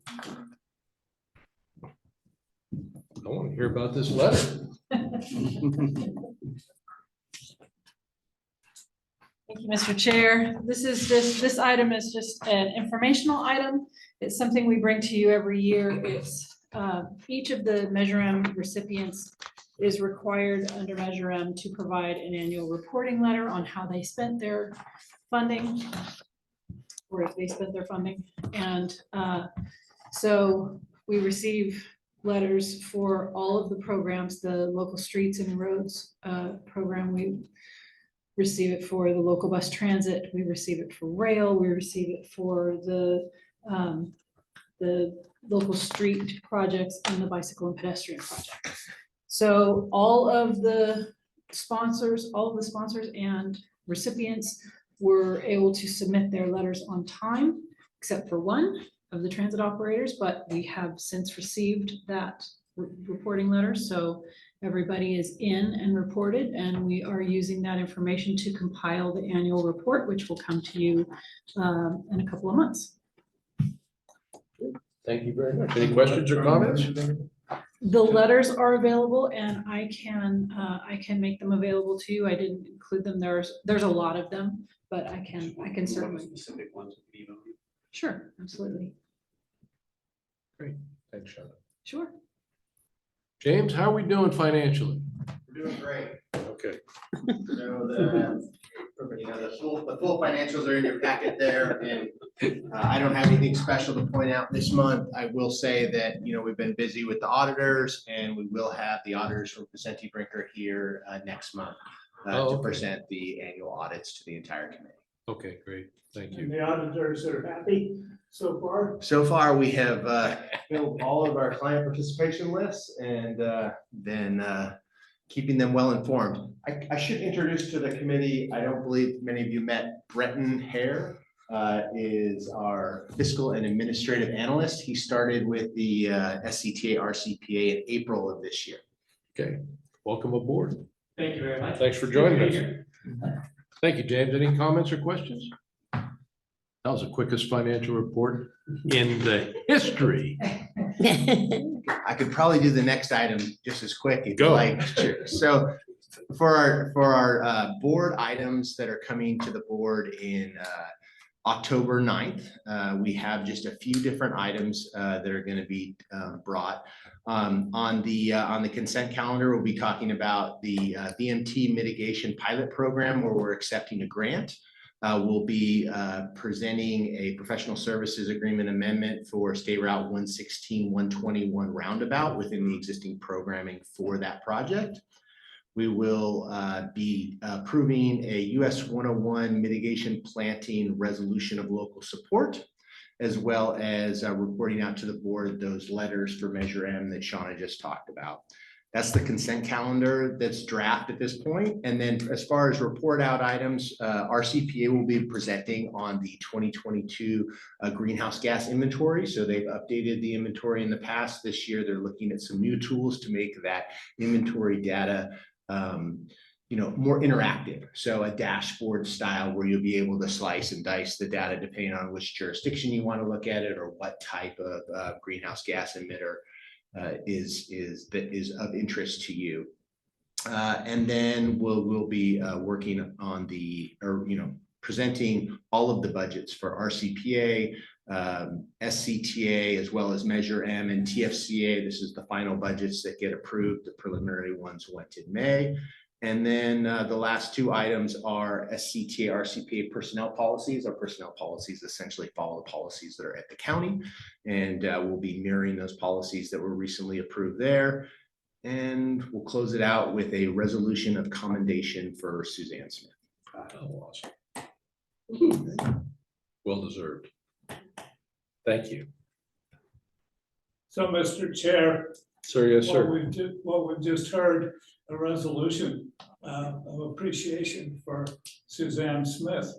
I want to hear about this letter. Thank you, Mr. Chair. This item is just an informational item. It's something we bring to you every year. It's each of the Measure M recipients is required under Measure M to provide an annual reporting letter on how they spent their funding, or if they spent their funding. And so we receive letters for all of the programs, the local streets and roads program. We receive it for the local bus transit. We receive it for rail. We receive it for the local street projects and the bicycle and pedestrian projects. So all of the sponsors and recipients were able to submit their letters on time, except for one of the transit operators, but we have since received that reporting letter. So everybody is in and reported, and we are using that information to compile the annual report, which will come to you in a couple of months. Thank you very much. Any questions or comments? The letters are available, and I can make them available to you. I didn't include them. There's a lot of them, but I can certainly. Specific ones. Sure, absolutely. Great. Thanks, Shauna. Sure. James, how are we doing financially? We're doing great. Okay. So the full financials are in your packet there, and I don't have anything special to point out this month. I will say that, you know, we've been busy with the auditors, and we will have the auditors from Vicente Brinker here next month to present the annual audits to the entire committee. Okay, great. Thank you. And the auditors are happy so far? So far, we have filled all of our client participation lists and then keeping them well informed. I should introduce to the committee, I don't believe many of you met Breton Hare, is our fiscal and administrative analyst. He started with the SCTA RCPA in April of this year. Okay, welcome aboard. Thank you very much. Thanks for joining us. Thank you, James. Any comments or questions? That was the quickest financial report in the history I could probably do the next item just as quick if you Go. like. Sure. So for our board items that are coming to the board in October 9th, we have just a few different items that are going to be brought. On the consent calendar, we'll be talking about the VMT mitigation pilot program where we're accepting a grant. We'll be presenting a professional services agreement amendment for State Route 116, 121 roundabout within the existing programming for that project. We will be approving a US 101 mitigation planting resolution of local support, as well as reporting out to the board those letters for Measure M that Shauna just talked about. That's the consent calendar that's draft at this point. And then as far as report out items, RCPA will be presenting on the 2022 greenhouse gas inventory. So they've updated the inventory in the past. This year, they're looking at some new tools to make that inventory data more interactive. So a dashboard style where you'll be able to slice and dice the data depending on which jurisdiction you want to look at it or what type of greenhouse gas emitter is of interest to you. And then we'll be working on presenting all of the budgets for RCPA, SCTA, as well as Measure M and TFCA. This is the final budgets that get approved. The preliminary ones went in May. And then the last two items are SCTA, RCPA personnel policies. Our personnel policies essentially follow the policies that are at the county, and we'll be mirroring those policies that were recently approved there. And we'll close it out with a resolution of commendation for Suzanne Smith. Oh, awesome. Well deserved. Thank you. So, Mr. Chair. Sir, yes, sir. What we've just heard, a resolution of appreciation for Suzanne Smith.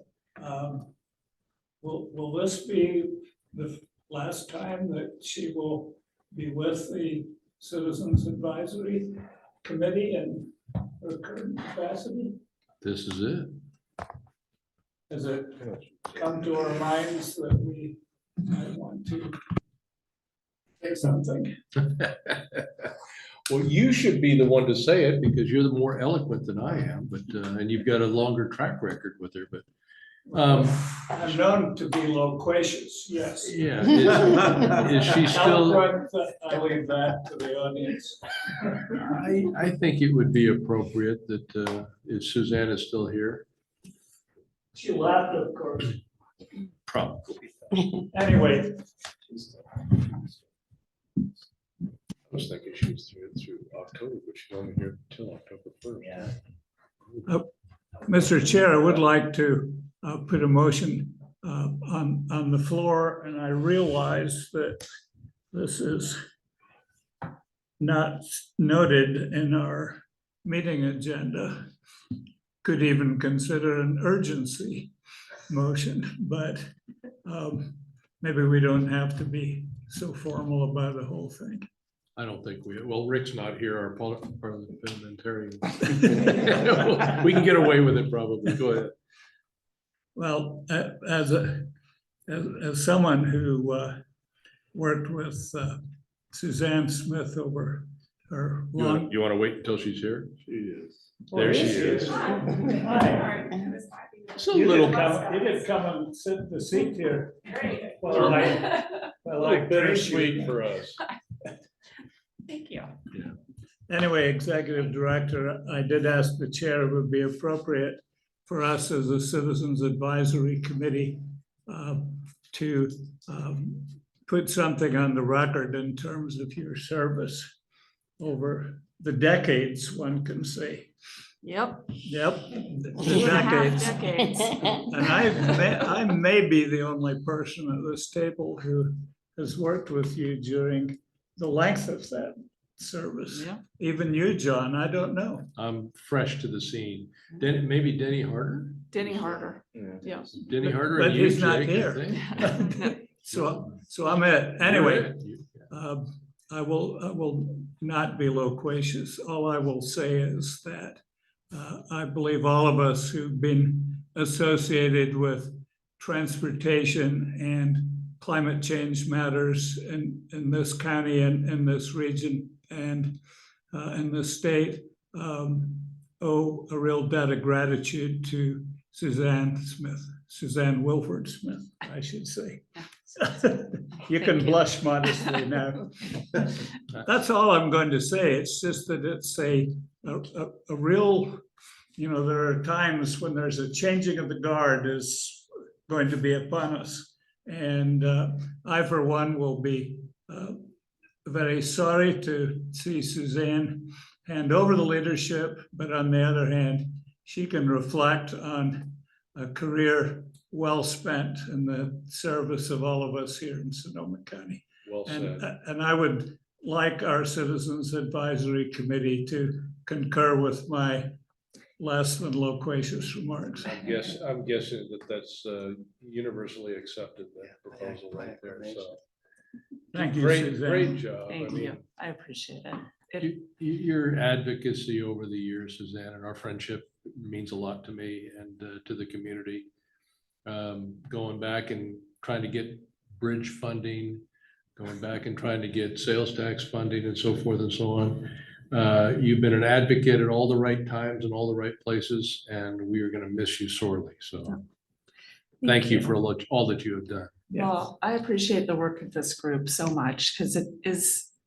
Will this be the last time that she will be with the Citizens Advisory Committee in her current capacity? This is it. Has it come to our minds that we might want to say something? Well, you should be the one to say it because you're the more eloquent than I am, but, and you've got a longer track record with her, but. I'm known to be loquacious, yes. Yeah. Is she still? I leave that to the audience. I think it would be appropriate that if Suzanne is still here. She laughed, of course. Probably. Anyway. I was thinking she was through October, but she's only here until October 1st. Yeah. Mr. Chair, I would like to put a motion on the floor, and I realize that this is not noted in our meeting agenda. Could even consider an urgency motion, but maybe we don't have to be so formal about the whole thing. I don't think well, Rick's not here, our parliamentarian. We can get away with it probably. Go ahead. Well, as someone who worked with Suzanne Smith over her long. You want to wait until she's here? She is. Well, there she is. Hi. You did come and sit in the seat here. Well, I bittersweet for us. Thank you. Yeah. Anyway, Executive Director, I did ask the chair if it would be appropriate for us as a Citizens Advisory Committee to put something on the record in terms of your service over the decades, one can say. Yep. Yep, the decades. And I may be the only person at this table who has worked with you during the length of that service. Yeah. Even you, John, I don't know. I'm fresh to the scene. Maybe Denny Harder? Denny Harder. Yeah. Denny Harder. But and he's you, not Jake, here. So I'm it. Anyway, I will not be loquacious. All I will say is that I believe all of us who've been associated with transportation and climate change matters in this county and in this region and in the state, owe a real debt of gratitude to Suzanne Wilford Smith, I should say. You can blush modestly now. That's all I'm going to say. It's just that it's a real, there are times when there's a changing of the guard is going to be upon us. And I, for one, will be very sorry to see Suzanne hand over the leadership, but on the other hand, she can reflect on a career well spent in the service of all of us here in Sonoma County. Well said. And I would like our Citizens Advisory Committee to concur with my less than loquacious remarks. I'm guessing that that's universally accepted, that proposal right there, so. Thank you, Great, Suzanne. great job. Thank you. I appreciate it. Your advocacy over the years, Suzanne, and our friendship means a lot to me and to the community. Going back and trying to get bridge funding, going back and trying to get sales tax funding and so forth and so on. You've been an advocate at all the right times and all the right places, and we are going to miss you sorely. So thank you for all that you have done. Well, I appreciate the work of this group so much because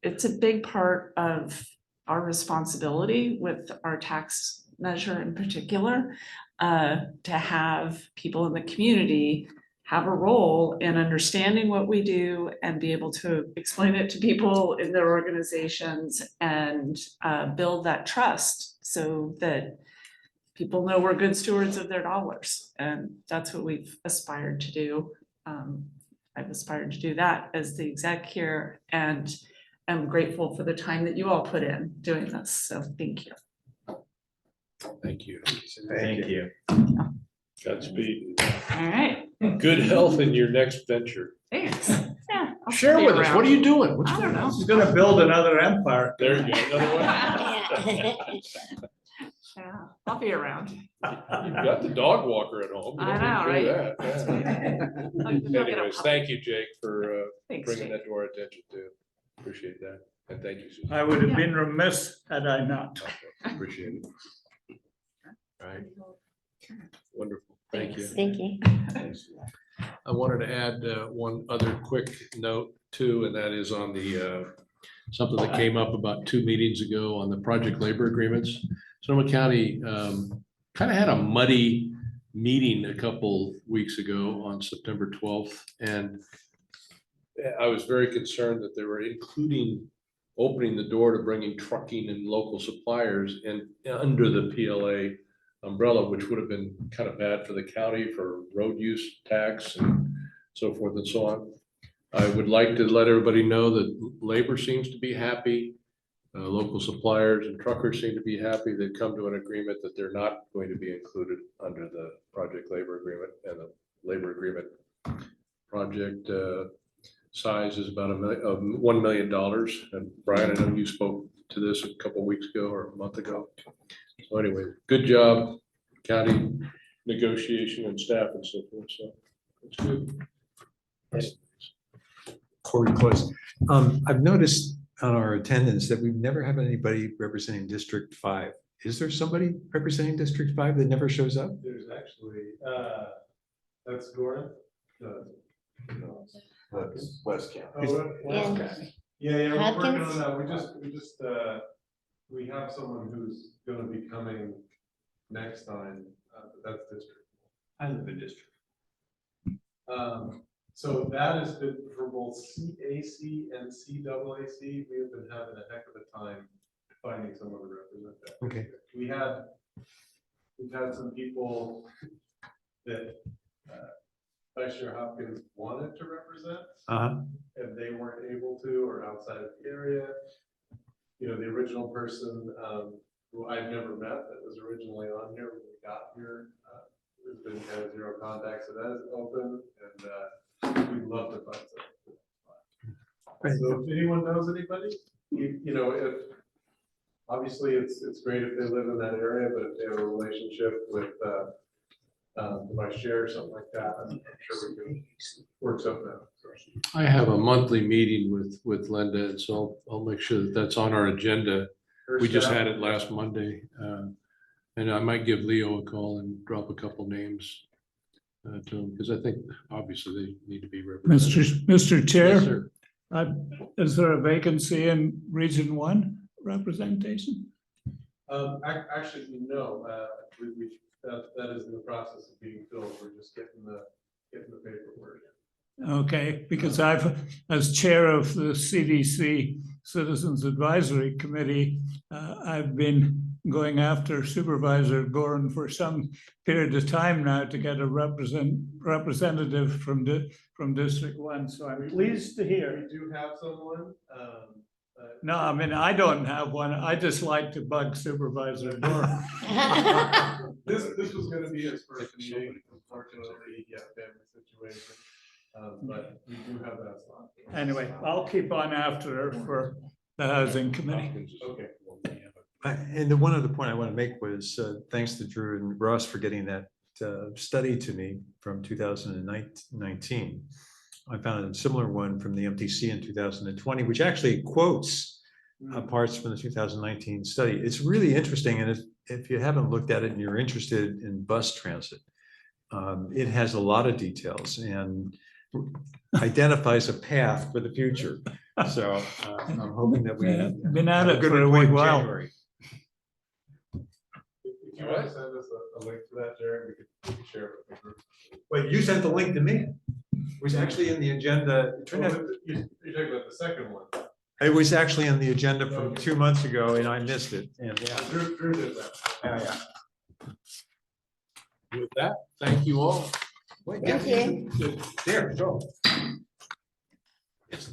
it's a big part of our responsibility with our tax measure in particular, to have people in the community have a role in understanding what we do and be able to explain it to people in their organizations and build that trust so that people know we're good stewards of their dollars. And that's what we've aspired to do. I've aspired to do that as the exec here, and I'm grateful for the time that you all put in doing this. So thank you. Thank you. Thank you. Godspeed. All right. Good health in your next venture. Thanks. Yeah. I'll Share be with us. around. What are you doing? What's I don't going on? know. She's going to build another empire. There you go. Another one. Yeah, I'll be around. You've got the dog walker at home. You I don't need know, to do right? that. I'll get a Anyways, puppy. thank you, Jake, for Thanks, bringing Jake. that to our attention too. Appreciate that. And thank you, Susan. I would have been remiss had I not. Appreciate it. All right. Wonderful. Thank you. Thank you. Thanks. I wanted to add one other quick note too, and that is on the something that came up about 2 meetings ago on the project labor agreements. Sonoma County kind of had a muddy meeting a couple weeks ago on September 12th. And I was very concerned that they were opening the door to bringing trucking and local suppliers in under the PLA umbrella, which would have been kind of bad for the county for road use tax and so forth and so on. I would like to let everybody know that labor seems to be happy. Local suppliers and truckers seem to be happy. They've come to an agreement that they're not going to be included under the project labor agreement, and the labor agreement project size is about $1 million. And Brian, I know you spoke to this a couple of weeks ago or a month ago. So anyway, good job, county negotiation and staff and so forth. So it's good. Before we close, I've noticed on our attendance that we've never had anybody representing District 5. Is there somebody representing District 5 that never shows up? There's actually, that's Gorin. That's West County. Oh, West County. Yeah, we're working on Hopkins? that. We have someone who's gonna be coming next time, but that's District. I live in District. So that is good for both CAC and CAAC. We have been having a heck of a time finding someone to represent that. Okay. We've had some people that Vice-Chair Hopkins wanted to represent, and they weren't able to, or outside of the area. You know, the original person who I've never met that was originally on here when we got here, there's been kind of zero contact, so that is open, and we'd love to find someone. So if anyone knows anybody, you know, if obviously it's great if they live in that area, but if they have a relationship with to my share or something like that, I'm sure we can work something out. I have a monthly meeting with Linda, and so I'll make sure that that's on our agenda. We just had it last Monday. And I might give Leo a call and drop a couple names to him, because I think obviously they need to be represented. Mr. Yes, Chair, sir. is there a vacancy in Region 1 representation? Actually, no, that is in the process of being filled. We're just getting the paperwork. Okay, because I've, as chair of the CDC Citizens Advisory Committee, I've been going after Supervisor Gorin for some period of time now to get a representative from District 1, so I'm pleased to hear. We do have someone. No, I mean, I don't have one. I just like to bug Supervisor Gorin. This was gonna be his first meeting, unfortunately, yeah, family situation. But we do have that slot. Anyway, I'll keep on after her for the Housing Committee. Okay. And the one other point I want to make was, thanks to Drew and Ross for getting that study to me from 2019. I found a similar one from the MTC in 2020, which actually quotes parts from the 2019 study. It's really interesting, and if you haven't looked at it and you're interested in bus transit, it has a lot of details and identifies a path for the future. So I'm hoping that we been at have it good for a report wee in while. January. If you want to send us a link to that, Jared, we could share it with the group. Wait, you sent the link to me? It was actually in the agenda. It turned out- You're talking about the second one. It was actually in the agenda from 2 months ago and I missed it. And yeah. Drew did that. Yeah. With that, thank you all. Thank you. There, go.